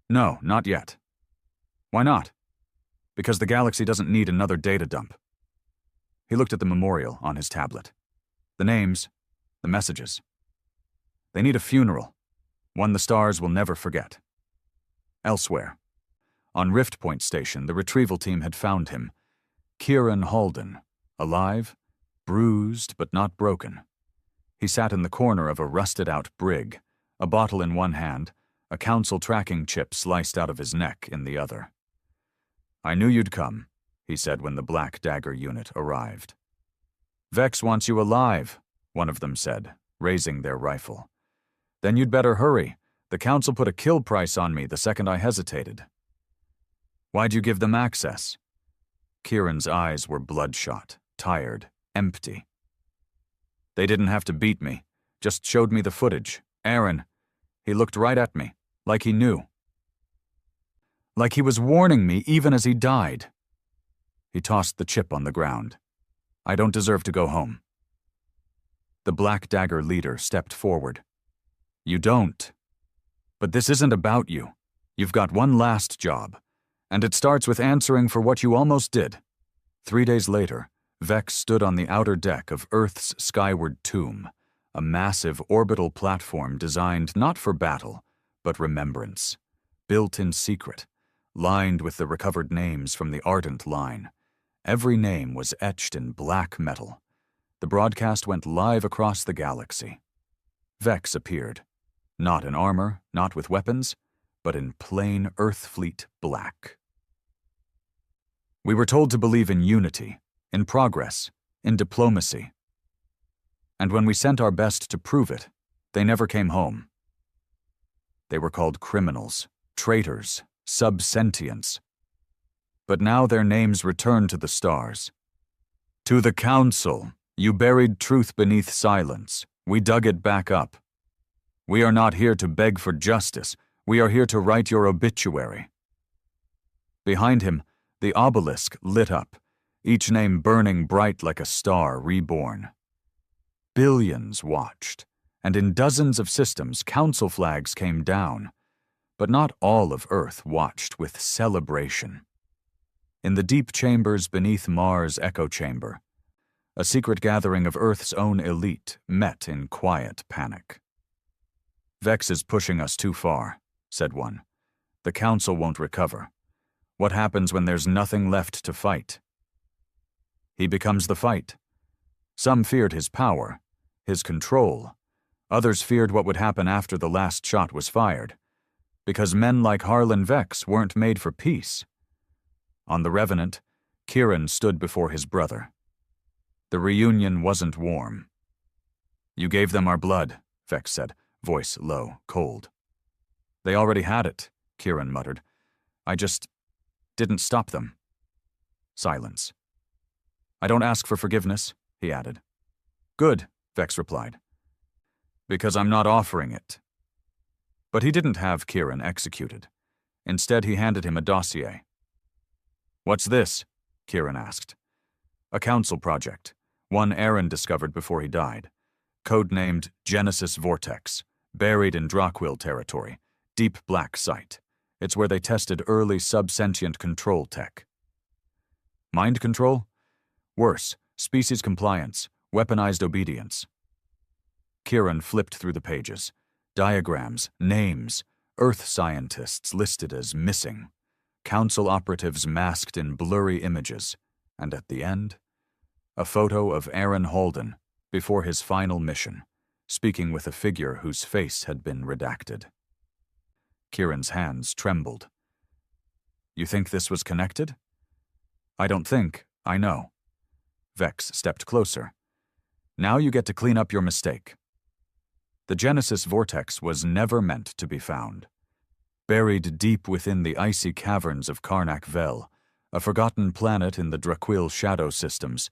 "No, not yet." "Why not?" "Because the galaxy doesn't need another data dump." He looked at the memorial on his tablet. The names, the messages. They need a funeral, one the stars will never forget. Elsewhere, on Rift Point Station, the retrieval team had found him. Kieran Halden, alive, bruised but not broken. He sat in the corner of a rusted-out brig, a bottle in one hand, a Council tracking chip sliced out of his neck in the other. "I knew you'd come," he said when the Black Dagger unit arrived. "Vex wants you alive," one of them said, raising their rifle. "Then you'd better hurry. The Council put a kill price on me the second I hesitated." "Why'd you give them access?" Kieran's eyes were bloodshot, tired, empty. "They didn't have to beat me, just showed me the footage. Aaron, he looked right at me, like he knew. Like he was warning me even as he died." He tossed the chip on the ground. I don't deserve to go home. The Black Dagger leader stepped forward. You don't. But this isn't about you. You've got one last job, and it starts with answering for what you almost did. 3 days later, Vex stood on the outer deck of Earth's skyward tomb, a massive orbital platform designed not for battle, but remembrance, built in secret, lined with the recovered names from the Ardent line. Every name was etched in black metal. The broadcast went live across the galaxy. Vex appeared, not in armor, not with weapons, but in plain Earthfleet black. We were told to believe in unity, in progress, in diplomacy. And when we sent our best to prove it, they never came home. They were called criminals, traitors, subsentients. But now their names return to the stars. To the Council, you buried truth beneath silence. We dug it back up. We are not here to beg for justice. We are here to write your obituary. Behind him, the obelisk lit up, each name burning bright like a star reborn. Billions watched, and in dozens of systems, council flags came down. But not all of Earth watched with celebration. In the deep chambers beneath Mars' echo chamber, a secret gathering of Earth's own elite met in quiet panic. Vex is pushing us too far, said one. The Council won't recover. What happens when there's nothing left to fight? He becomes the fight. Some feared his power, his control. Others feared what would happen after the last shot was fired, because men like Harlan Vex weren't made for peace. On the Revenant, Kieran stood before his brother. The reunion wasn't warm. You gave them our blood, Vex said, voice low, cold. They already had it, Kieran muttered. I just didn't stop them. Silence. I don't ask for forgiveness, he added. Good, Vex replied. Because I'm not offering it. But he didn't have Kieran executed. Instead, he handed him a dossier. What's this? Kieran asked. A council project, one Aaron discovered before he died. Codenamed Genesis Vortex, buried in Draquil territory, deep black site. It's where they tested early subsentient control tech. Mind control? Worse, species compliance, weaponized obedience. Kieran flipped through the pages. Diagrams, names, Earth scientists listed as missing, council operatives masked in blurry images, and at the end, a photo of Aaron Holden before his final mission, speaking with a figure whose face had been redacted. Kieran's hands trembled. You think this was connected? I don't think, I know. Vex stepped closer. Now you get to clean up your mistake. The Genesis Vortex was never meant to be found. Buried deep within the icy caverns of Karnak Vel, a forgotten planet in the Draquil shadow systems,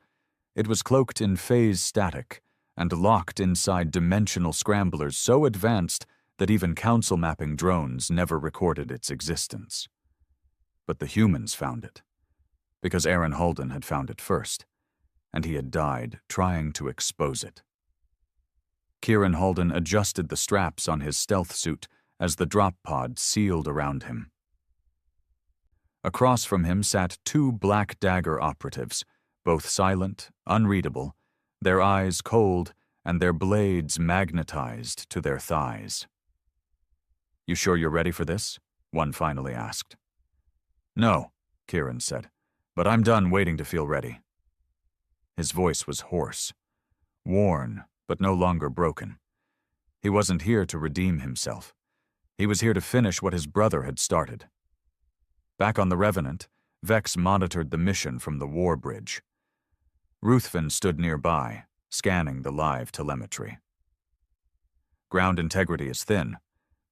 it was cloaked in phase static and locked inside dimensional scramblers so advanced that even council mapping drones never recorded its existence. But the humans found it, because Aaron Holden had found it first, and he had died trying to expose it. Kieran Holden adjusted the straps on his stealth suit as the drop pod sealed around him. Across from him sat 2 Black Dagger operatives, both silent, unreadable, their eyes cold and their blades magnetized to their thighs. You sure you're ready for this? One finally asked. No, Kieran said, but I'm done waiting to feel ready. His voice was hoarse, worn, but no longer broken. He wasn't here to redeem himself. He was here to finish what his brother had started. Back on the Revenant, Vex monitored the mission from the war bridge. Ruthven stood nearby, scanning the live telemetry. Ground integrity is thin,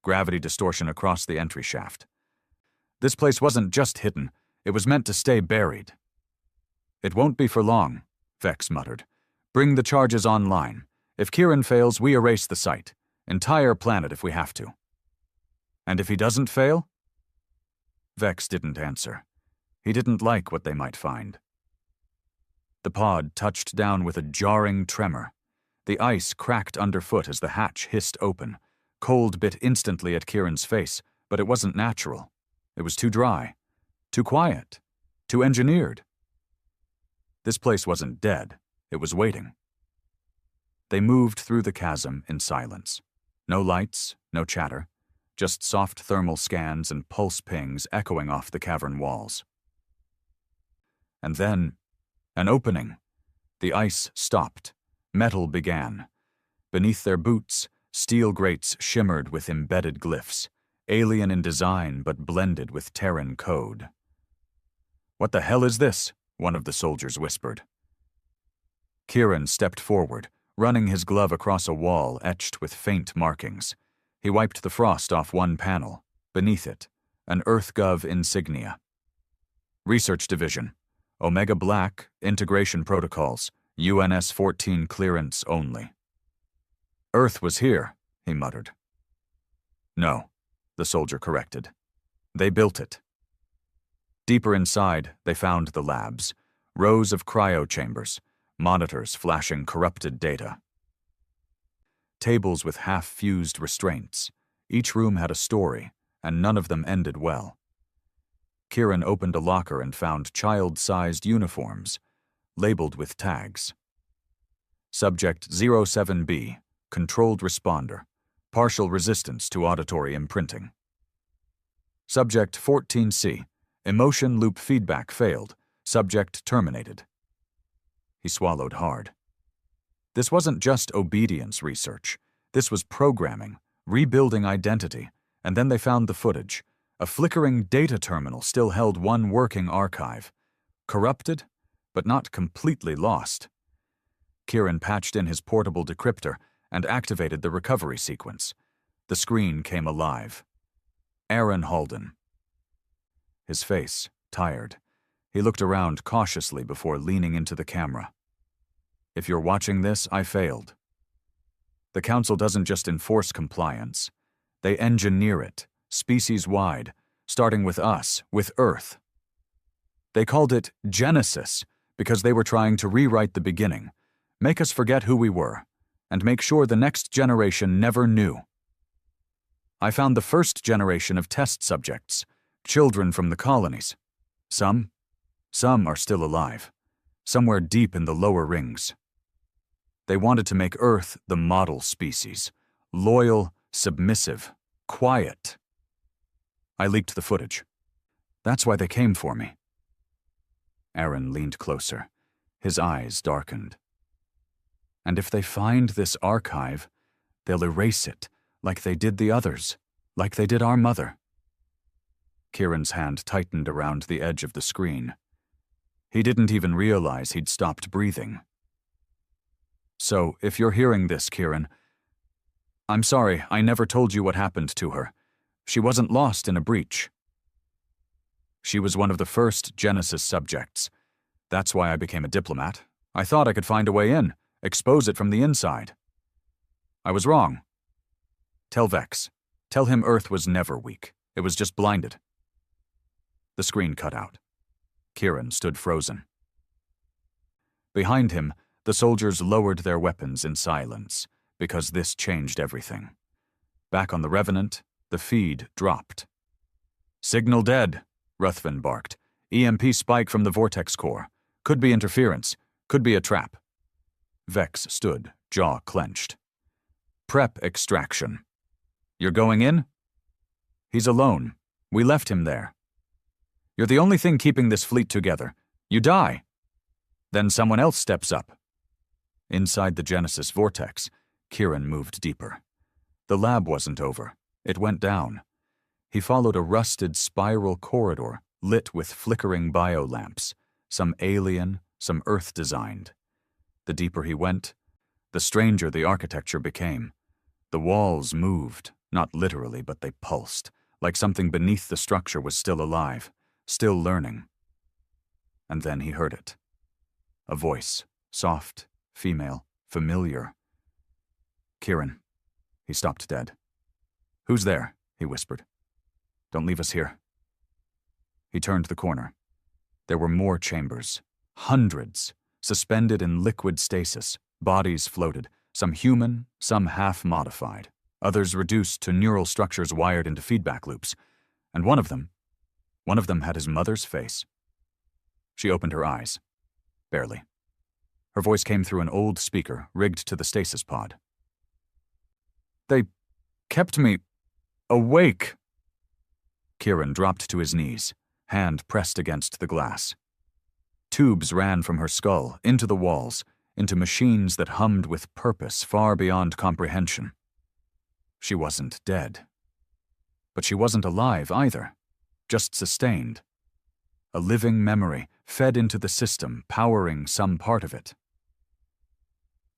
gravity distortion across the entry shaft. This place wasn't just hidden, it was meant to stay buried. It won't be for long, Vex muttered. Bring the charges online. If Kieran fails, we erase the site. Entire planet if we have to. And if he doesn't fail? Vex didn't answer. He didn't like what they might find. The pod touched down with a jarring tremor. The ice cracked underfoot as the hatch hissed open. Cold bit instantly at Kieran's face, but it wasn't natural. It was too dry, too quiet, too engineered. This place wasn't dead. It was waiting. They moved through the chasm in silence. No lights, no chatter, just soft thermal scans and pulse pings echoing off the cavern walls. And then, an opening. The ice stopped. Metal began. Beneath their boots, steel grates shimmered with embedded glyphs, alien in design but blended with Terran code. "What the hell is this?" one of the soldiers whispered. Kieran stepped forward, running his glove across a wall etched with faint markings. He wiped the frost off one panel. Beneath it, an EarthGov insignia. Research Division. Omega Black, Integration Protocols, UNS-14 clearance only. "Earth was here," he muttered. "No," the soldier corrected. "They built it." Deeper inside, they found the labs, rows of cryo chambers, monitors flashing corrupted data. Tables with half-fused restraints. Each room had a story, and none of them ended well. Kieran opened a locker and found child-sized uniforms, labeled with tags. Subject 07B, Controlled Responder, Partial Resistance to Auditory Imprinting. Subject 14C, Emotion Loop Feedback Failed, Subject Terminated. He swallowed hard. This wasn't just obedience research. This was programming, rebuilding identity, and then they found the footage. A flickering data terminal still held one working archive. Corrupted, but not completely lost. Kieran patched in his portable decryptor and activated the recovery sequence. The screen came alive. Aaron Halden. His face, tired. He looked around cautiously before leaning into the camera. "If you're watching this, I failed. The Council doesn't just enforce compliance. They engineer it, species-wide, starting with us, with Earth. They called it Genesis because they were trying to rewrite the beginning, make us forget who we were, and make sure the next generation never knew. I found the first generation of test subjects, children from the colonies. Some are still alive, somewhere deep in the lower rings. They wanted to make Earth the model species, loyal, submissive, quiet. I leaked the footage. That's why they came for me." Aaron leaned closer. His eyes darkened. "And if they find this archive, they'll erase it, like they did the others, like they did our mother." Kieran's hand tightened around the edge of the screen. He didn't even realize he'd stopped breathing. "So, if you're hearing this, Kieran, I'm sorry I never told you what happened to her. She wasn't lost in a breach. She was one of the first Genesis subjects. That's why I became a diplomat. I thought I could find a way in, expose it from the inside. I was wrong. Tell Vex. Tell him Earth was never weak. It was just blinded." The screen cut out. Kieran stood frozen. Behind him, the soldiers lowered their weapons in silence, because this changed everything. Back on the Revenant, the feed dropped. "Signal dead," Ruthven barked. "EMP spike from the vortex core. Could be interference. Could be a trap." Vex stood, jaw clenched. "Prep extraction." "You're going in?" "He's alone. We left him there." "You're the only thing keeping this fleet together. You die. Then someone else steps up." Inside the Genesis vortex, Kieran moved deeper. The lab wasn't over. It went down. He followed a rusted spiral corridor lit with flickering biolamps, some alien, some Earth-designed. The deeper he went, the stranger the architecture became. The walls moved, not literally, but they pulsed, like something beneath the structure was still alive, still learning. And then he heard it. A voice, soft, female, familiar. "Kieran." He stopped dead. "Who's there?" he whispered. "Don't leave us here." He turned the corner. There were more chambers. Hundreds. suspended in liquid stasis. Bodies floated, some human, some half-modified, others reduced to neural structures wired into feedback loops. And one of them had his mother's face. She opened her eyes. Barely. Her voice came through an old speaker rigged to the stasis pod. "They kept me awake." Kieran dropped to his knees, hand pressed against the glass. Tubes ran from her skull, into the walls, into machines that hummed with purpose far beyond comprehension. She wasn't dead. But she wasn't alive either, just sustained. A living memory fed into the system, powering some part of it.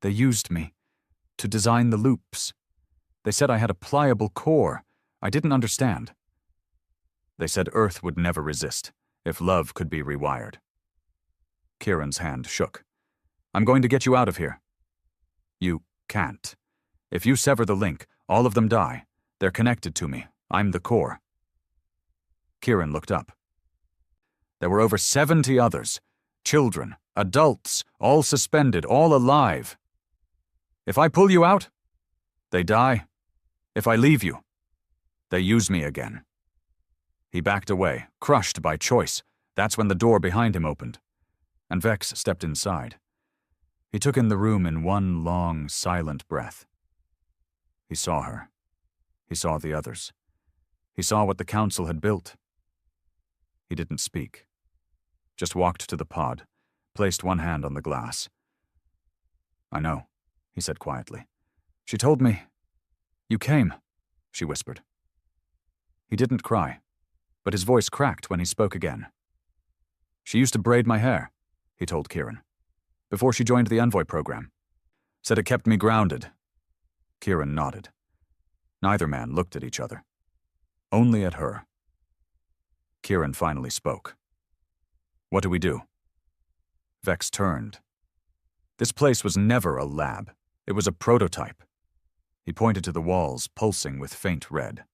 "They used me to design the loops. They said I had a pliable core. I didn't understand. They said Earth would never resist, if love could be rewired." Kieran's hand shook. "I'm going to get you out of here." "You can't. If you sever the link, all of them die. They're connected to me. I'm the core." Kieran looked up. There were over 70 others. Children, adults, all suspended, all alive. "If I pull you out, they die. If I leave you, they use me again." He backed away, crushed by choice. That's when the door behind him opened, and Vex stepped inside. He took in the room in one long, silent breath. He saw her. He saw the others. He saw what the council had built. He didn't speak. Just walked to the pod, placed one hand on the glass. "I know," he said quietly. "She told me. You came," she whispered. He didn't cry, but his voice cracked when he spoke again. "She used to braid my hair," he told Kieran, "before she joined the Envoy program. Said it kept me grounded." Kieran nodded. Neither man looked at each other. Only at her. Kieran finally spoke. "What do we do?" Vex turned. This place was never a lab. It was a prototype. He pointed to the walls, pulsing with faint red.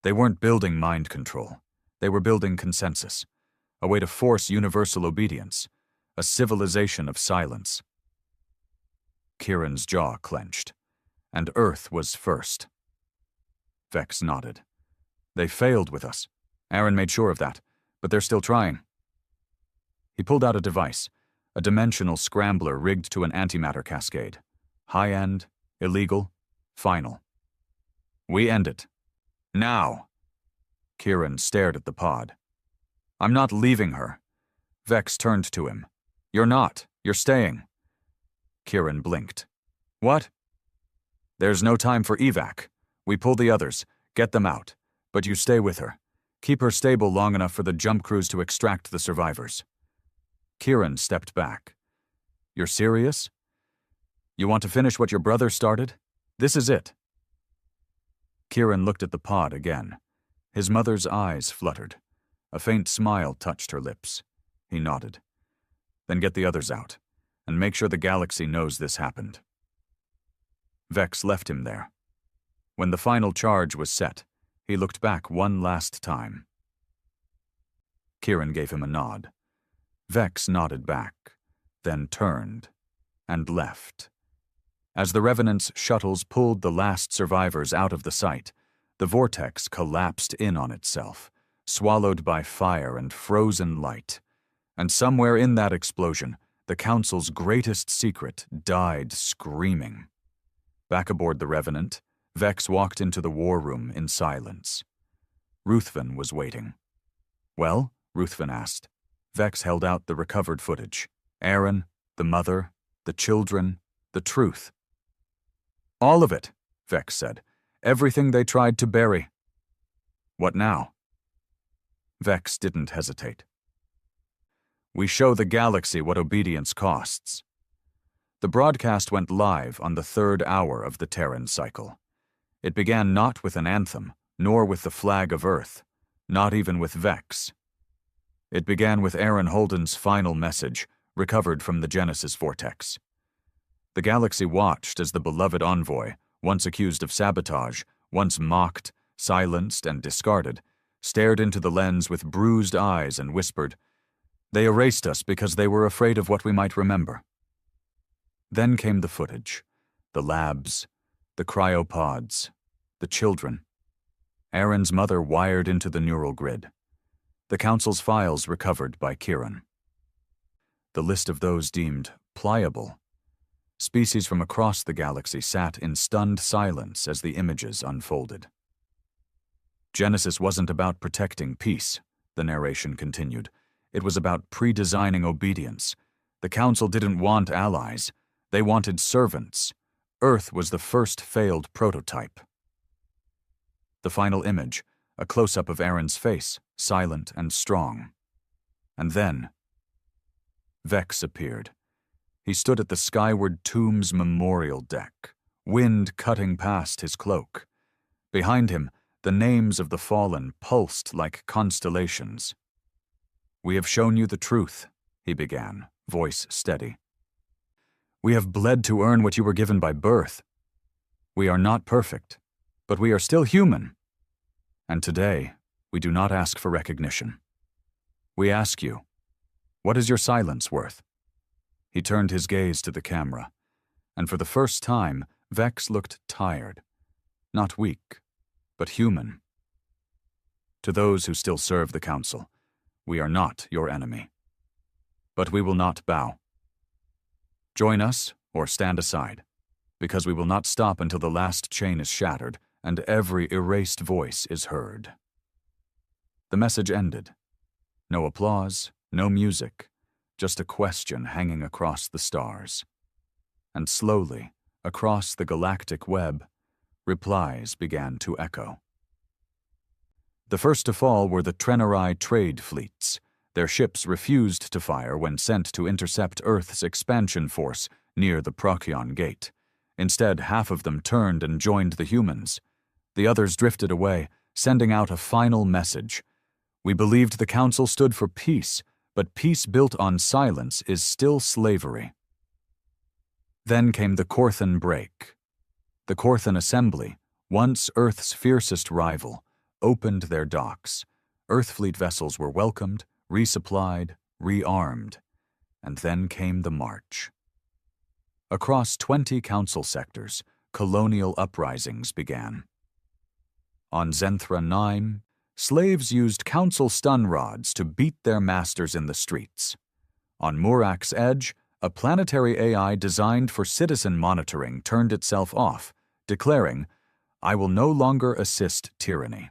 They weren't building mind control. They were building consensus, a way to force universal obedience, a civilization of silence. Kieran's jaw clenched. And Earth was first. Vex nodded. "They failed with us. Aaron made sure of that, but they're still trying." He pulled out a device, a dimensional scrambler rigged to an antimatter cascade. High-end, illegal, final. "We end it. Now." Kieran stared at the pod. "I'm not leaving her." Vex turned to him. "You're not. You're staying." Kieran blinked. "What?" "There's no time for evac. We pull the others, get them out, but you stay with her. Keep her stable long enough for the jump crews to extract the survivors." Kieran stepped back. "You're serious? You want to finish what your brother started? This is it." Kieran looked at the pod again. His mother's eyes fluttered. A faint smile touched her lips. He nodded. "Then get the others out, and make sure the galaxy knows this happened." Vex left him there. When the final charge was set, he looked back one last time. Kieran gave him a nod. Vex nodded back, then turned, and left. As the Revenant's shuttles pulled the last survivors out of the site, the vortex collapsed in on itself, swallowed by fire and frozen light. And somewhere in that explosion, the Council's greatest secret died screaming. Back aboard the Revenant, Vex walked into the war room in silence. Ruthven was waiting. "Well?" Ruthven asked. Vex held out the recovered footage. Aaron, the mother, the children, the truth. "All of it," Vex said. "Everything they tried to bury." "What now?" Vex didn't hesitate. "We show the galaxy what obedience costs." The broadcast went live on the 3rd hour of the Terran cycle. It began not with an anthem, nor with the flag of Earth, not even with Vex. It began with Aaron Holden's final message, recovered from the Genesis vortex. The galaxy watched as the beloved Envoy, once accused of sabotage, once mocked, silenced, and discarded, stared into the lens with bruised eyes and whispered, They erased us because they were afraid of what we might remember. Then came the footage, the labs, the cryopods, the children. Aaron's mother wired into the neural grid. The Council's files recovered by Kieran. The list of those deemed pliable. Species from across the galaxy sat in stunned silence as the images unfolded. Genesis wasn't about protecting peace, the narration continued. It was about pre-designing obedience. The Council didn't want allies. They wanted servants. Earth was the first failed prototype. The final image, a close-up of Aaron's face, silent and strong. And then, Vex appeared. He stood at the skyward tomb's memorial deck, wind cutting past his cloak. Behind him, the names of the fallen pulsed like constellations. "We have shown you the truth," he began, voice steady. "We have bled to earn what you were given by birth. We are not perfect, but we are still human. And today, we do not ask for recognition. We ask you, what is your silence worth?" He turned his gaze to the camera, and for the first time, Vex looked tired, not weak, but human. "To those who still serve the Council, we are not your enemy. But we will not bow. Join us or stand aside, because we will not stop until the last chain is shattered and every erased voice is heard." The message ended. No applause, no music, just a question hanging across the stars. And slowly, across the galactic web, replies began to echo. The first to fall were the Trenerai trade fleets. Their ships refused to fire when sent to intercept Earth's expansion force near the Procyon Gate. Instead, half of them turned and joined the humans. The others drifted away, sending out a final message. "We believed the Council stood for peace, but peace built on silence is still slavery." Then came the Corthan break. The Corthan Assembly, once Earth's fiercest rival, opened their docks. Earthfleet vessels were welcomed, resupplied, rearmed, and then came the march. Across 20 Council sectors, colonial uprisings began. On Zenthra 9, slaves used Council stun rods to beat their masters in the streets. On Murak's Edge, a planetary AI designed for citizen monitoring turned itself off, declaring, "I will no longer assist tyranny."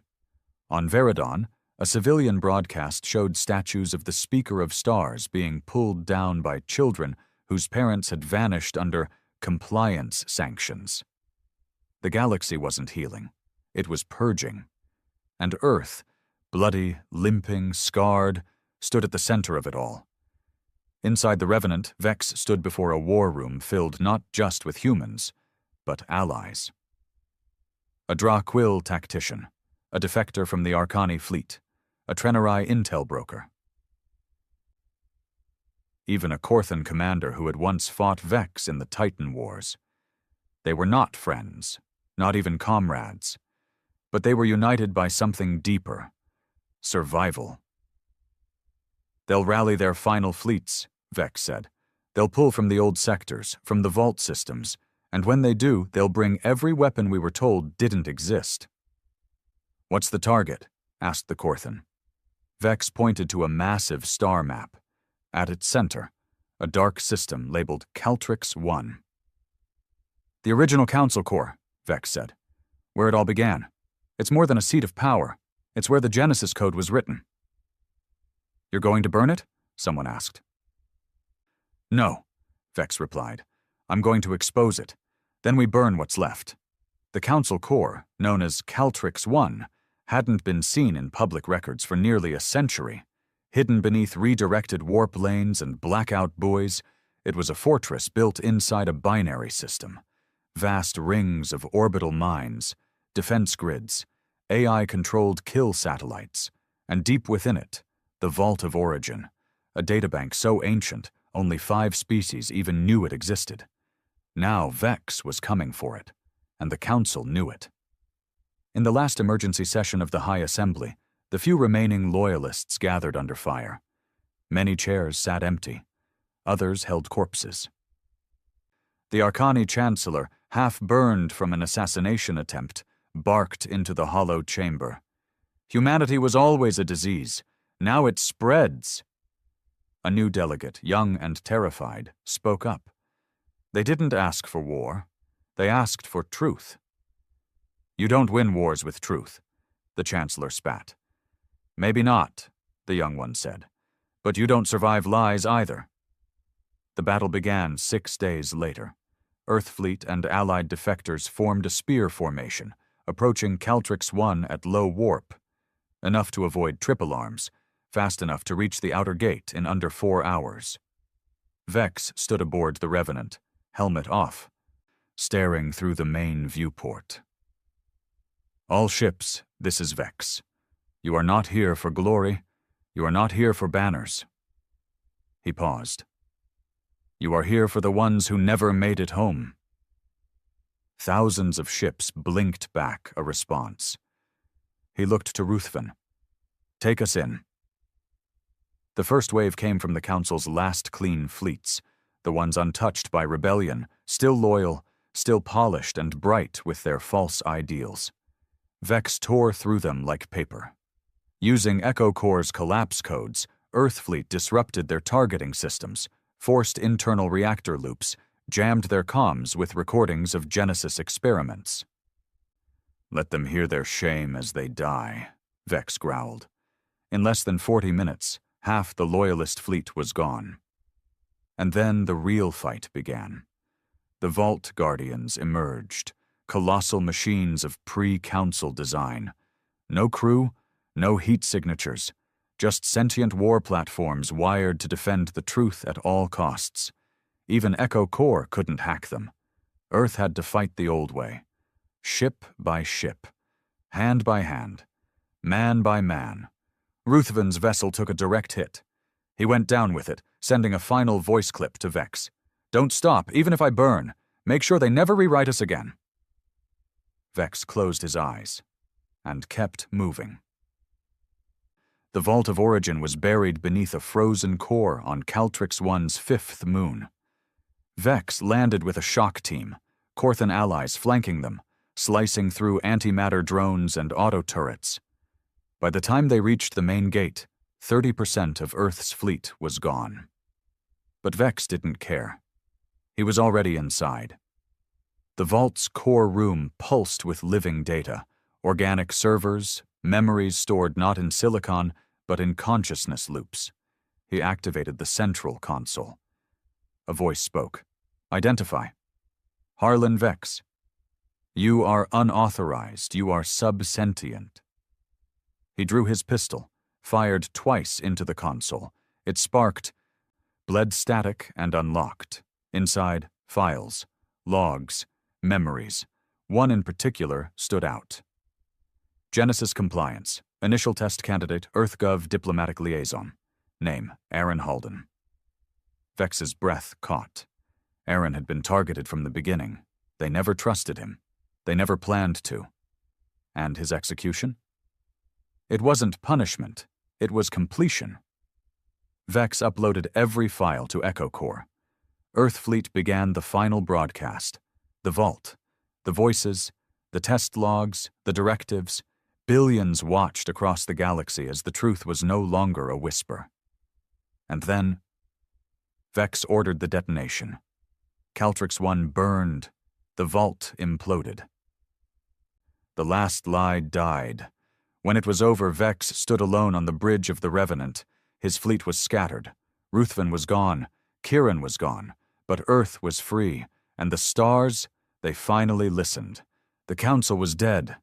On Veridon, a civilian broadcast showed statues of the Speaker of Stars being pulled down by children whose parents had vanished under compliance sanctions. The galaxy wasn't healing. It was purging. And Earth, bloody, limping, scarred, stood at the center of it all. Inside the Revenant, Vex stood before a war room filled not just with humans, but allies. A Dra-Quill tactician, a defector from the Arcani fleet, a Trenerai intel broker. Even a Corthan commander who had once fought Vex in the Titan Wars. They were not friends, not even comrades, but they were united by something deeper: survival. "They'll rally their final fleets," Vex said. "They'll pull from the old sectors, from the vault systems, and when they do, they'll bring every weapon we were told didn't exist." "What's the target?" asked the Corthan. Vex pointed to a massive star map. At its center, a dark system labeled Caltrix 1. "The original Council Core," Vex said. "Where it all began. It's more than a seat of power. It's where the Genesis Code was written." "You're going to burn it?" someone asked. "No," Vex replied. "I'm going to expose it. Then we burn what's left." The Council Core, known as Caltrix 1, hadn't been seen in public records for nearly a century. Hidden beneath redirected warp lanes and blackout buoys, it was a fortress built inside a binary system. Vast rings of orbital mines, defense grids, AI-controlled kill satellites, and deep within it, the Vault of Origin, a databank so ancient only 5 species even knew it existed. Now Vex was coming for it, and the Council knew it. In the last emergency session of the High Assembly, the few remaining loyalists gathered under fire. Many chairs sat empty. Others held corpses. The Arcani Chancellor, half burned from an assassination attempt, barked into the hollow chamber. Humanity was always a disease. Now it spreads. A new delegate, young and terrified, spoke up. They didn't ask for war. They asked for truth. You don't win wars with truth, the Chancellor spat. Maybe not, the young one said. But you don't survive lies either. The battle began 6 days later. Earthfleet and allied defectors formed a spear formation, approaching Caltrix 1 at low warp, enough to avoid trip alarms, fast enough to reach the outer gate in under 4 hours. Vex stood aboard the Revenant, helmet off, staring through the main viewport. All ships, this is Vex. You are not here for glory. You are not here for banners. He paused. You are here for the ones who never made it home. Thousands of ships blinked back a response. He looked to Ruthven. Take us in. The first wave came from the Council's last clean fleets, the ones untouched by rebellion, still loyal, still polished and bright with their false ideals. Vex tore through them like paper. Using Echo Corps' collapse codes, Earthfleet disrupted their targeting systems, forced internal reactor loops, jammed their comms with recordings of Genesis experiments. Let them hear their shame as they die, Vex growled. In less than 40 minutes, half the Loyalist fleet was gone. And then the real fight began. The Vault Guardians emerged, colossal machines of pre-Council design. No crew, no heat signatures, just sentient war platforms wired to defend the truth at all costs. Even Echo Corps couldn't hack them. Earth had to fight the old way. Ship by ship, hand by hand, man by man. Ruthven's vessel took a direct hit. He went down with it, sending a final voice clip to Vex. Don't stop, even if I burn. Make sure they never rewrite us again. Vex closed his eyes and kept moving. The Vault of Origin was buried beneath a frozen core on Caltrix 1's 5th moon. Vex landed with a shock team, Corthan allies flanking them, slicing through antimatter drones and auto turrets. By the time they reached the main gate, 30% of Earth's fleet was gone. But Vex didn't care. He was already inside. The Vault's core room pulsed with living data, organic servers, memories stored not in silicon, but in consciousness loops. He activated the central console. A voice spoke. Identify. Harlan Vex. You are unauthorized. You are subsentient. He drew his pistol, fired twice into the console. It sparked, bled static, and unlocked. Inside, files, logs, memories. One in particular stood out. Genesis Compliance. Initial test candidate, EarthGov Diplomatic Liaison. Name, Aaron Halden. Vex's breath caught. Aaron had been targeted from the beginning. They never trusted him. They never planned to. And his execution? It wasn't punishment. It was completion. Vex uploaded every file to Echo Corps. Earthfleet began the final broadcast. The Vault. The voices, the test logs, the directives. Billions watched across the galaxy as the truth was no longer a whisper. And then, Vex ordered the detonation. Caltrix 1 burned. The Vault imploded. The last lie died. When it was over, Vex stood alone on the bridge of the Revenant. His fleet was scattered. Ruthven was gone. Kieran was gone. But Earth was free. And the stars, they finally listened. The Council was dead.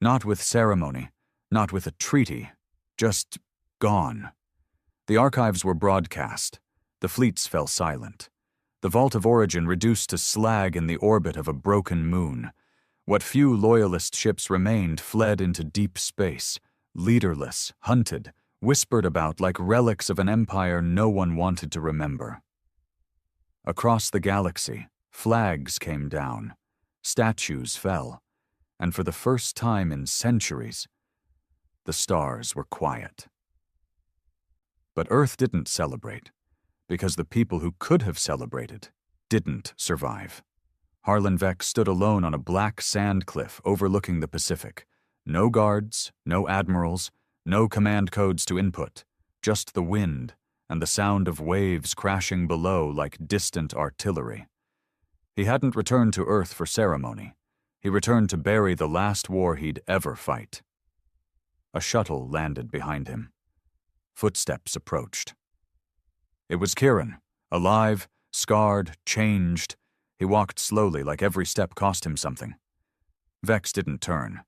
Not with ceremony, not with a treaty, just gone. The archives were broadcast. The fleets fell silent. The Vault of Origin reduced to slag in the orbit of a broken moon. What few Loyalist ships remained fled into deep space, leaderless, hunted, whispered about like relics of an empire no one wanted to remember. Across the galaxy, flags came down. Statues fell. And for the first time in centuries, the stars were quiet. But Earth didn't celebrate, because the people who could have celebrated didn't survive. Harlan Vex stood alone on a black sand cliff overlooking the Pacific. No guards, no admirals, no command codes to input, just the wind and the sound of waves crashing below like distant artillery. He hadn't returned to Earth for ceremony. He returned to bury the last war he'd ever fight. A shuttle landed behind him. Footsteps approached. It was Kieran, alive, scarred, changed. He walked slowly, like every step cost him something. Vex didn't turn.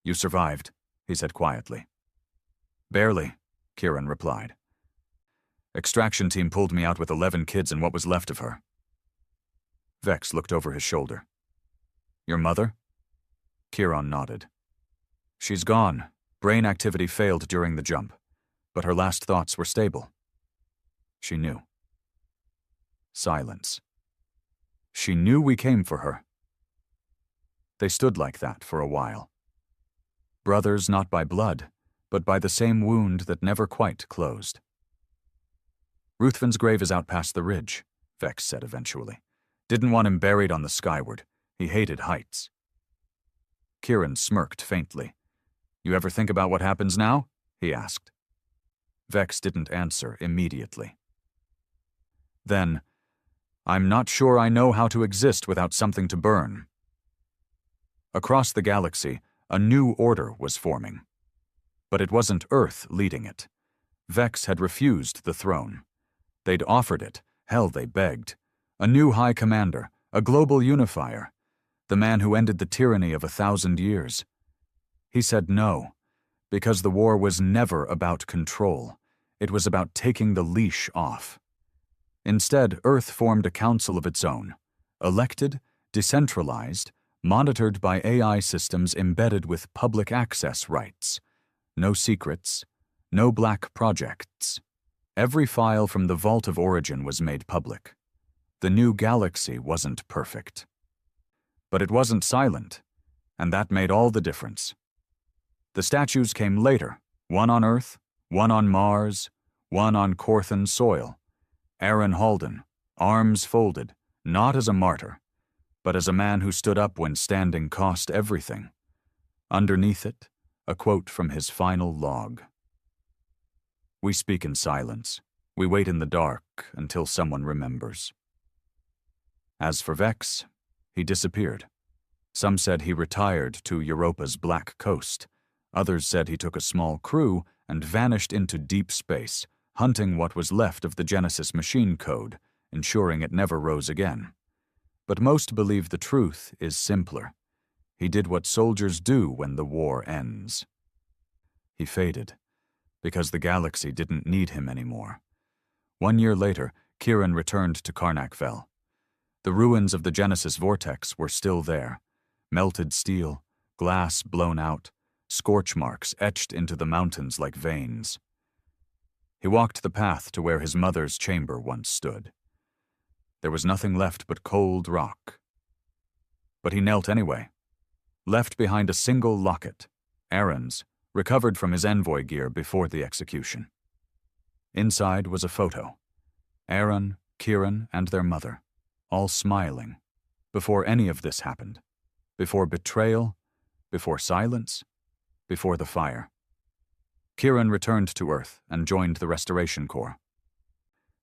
"You survived," he said quietly. "Barely," Kieran replied. "Extraction team pulled me out with 11 kids and what was left of her." Vex looked over his shoulder. "Your mother?" Kieran nodded. "She's gone. Brain activity failed during the jump, but her last thoughts were stable." She knew. Silence. "She knew we came for her." They stood like that for a while. Brothers not by blood, but by the same wound that never quite closed. "Ruthven's grave is out past the ridge," Vex said eventually. "Didn't want him buried on the skyward. He hated heights." Kieran smirked faintly. "You ever think about what happens now?" he asked. Vex didn't answer immediately. Then, "I'm not sure I know how to exist without something to burn." Across the galaxy, a new order was forming. But it wasn't Earth leading it. Vex had refused the throne. They'd offered it, hell, they begged. A new high commander, a global unifier, the man who ended the tyranny of 1,000 years. He said no, because the war was never about control. It was about taking the leash off. Instead, Earth formed a council of its own, elected, decentralized, monitored by AI systems embedded with public access rights. No secrets, no black projects. Every file from the Vault of Origin was made public. The new galaxy wasn't perfect. But it wasn't silent, and that made all the difference. The statues came later, one on Earth, one on Mars, one on Corthan soil. Aaron Halden, arms folded, not as a martyr, but as a man who stood up when standing cost everything. Underneath it, a quote from his final log. "We speak in silence. We wait in the dark until someone remembers." As for Vex, he disappeared. Some said he retired to Europa's Black Coast. Others said he took a small crew and vanished into deep space, hunting what was left of the Genesis machine code, ensuring it never rose again. But most believe the truth is simpler. He did what soldiers do when the war ends. He faded, because the galaxy didn't need him anymore. 1 year later, Kieran returned to Karnak-Vel. The ruins of the Genesis vortex were still there. Melted steel, glass blown out, scorch marks etched into the mountains like veins. He walked the path to where his mother's chamber once stood. There was nothing left but cold rock. But he knelt anyway. Left behind a single locket, Aaron's, recovered from his Envoy gear before the execution. Inside was a photo. Aaron, Kieran, and their mother, all smiling, before any of this happened. Before betrayal, before silence, before the fire. Kieran returned to Earth and joined the Restoration Corps.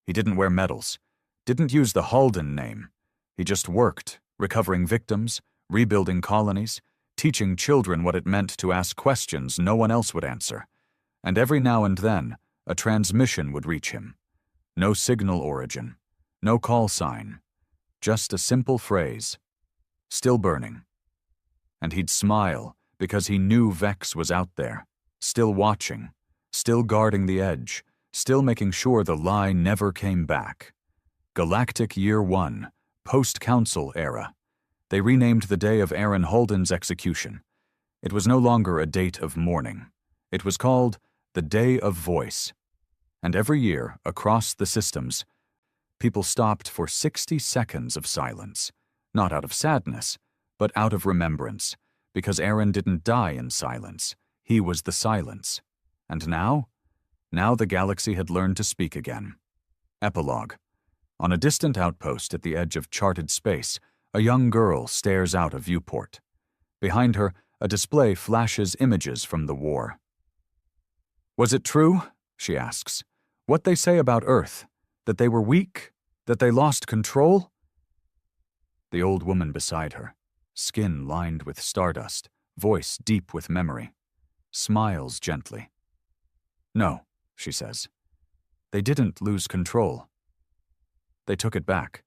He didn't wear medals, didn't use the Halden name. He just worked, recovering victims, rebuilding colonies, teaching children what it meant to ask questions no one else would answer. And every now and then, a transmission would reach him. No signal origin, no call sign, just a simple phrase, "Still burning." And he'd smile because he knew Vex was out there, still watching, still guarding the edge, still making sure the lie never came back. Galactic Year 1, post-Council era. They renamed the day of Aaron Halden's execution. It was no longer a date of mourning. It was called the Day of Voice. And every year, across the systems, people stopped for 60 seconds of silence, not out of sadness, but out of remembrance, because Aaron didn't die in silence. He was the silence. And now Now the galaxy had learned to speak again. Epilogue. On a distant outpost at the edge of charted space, a young girl stares out a viewport. Behind her, a display flashes images from the war. "Was it true?" she asks. "What they say about Earth? That they were weak? That they lost control?" The old woman beside her, skin lined with stardust, voice deep with memory, smiles gently. "No," she says. "They didn't lose control. They took it back."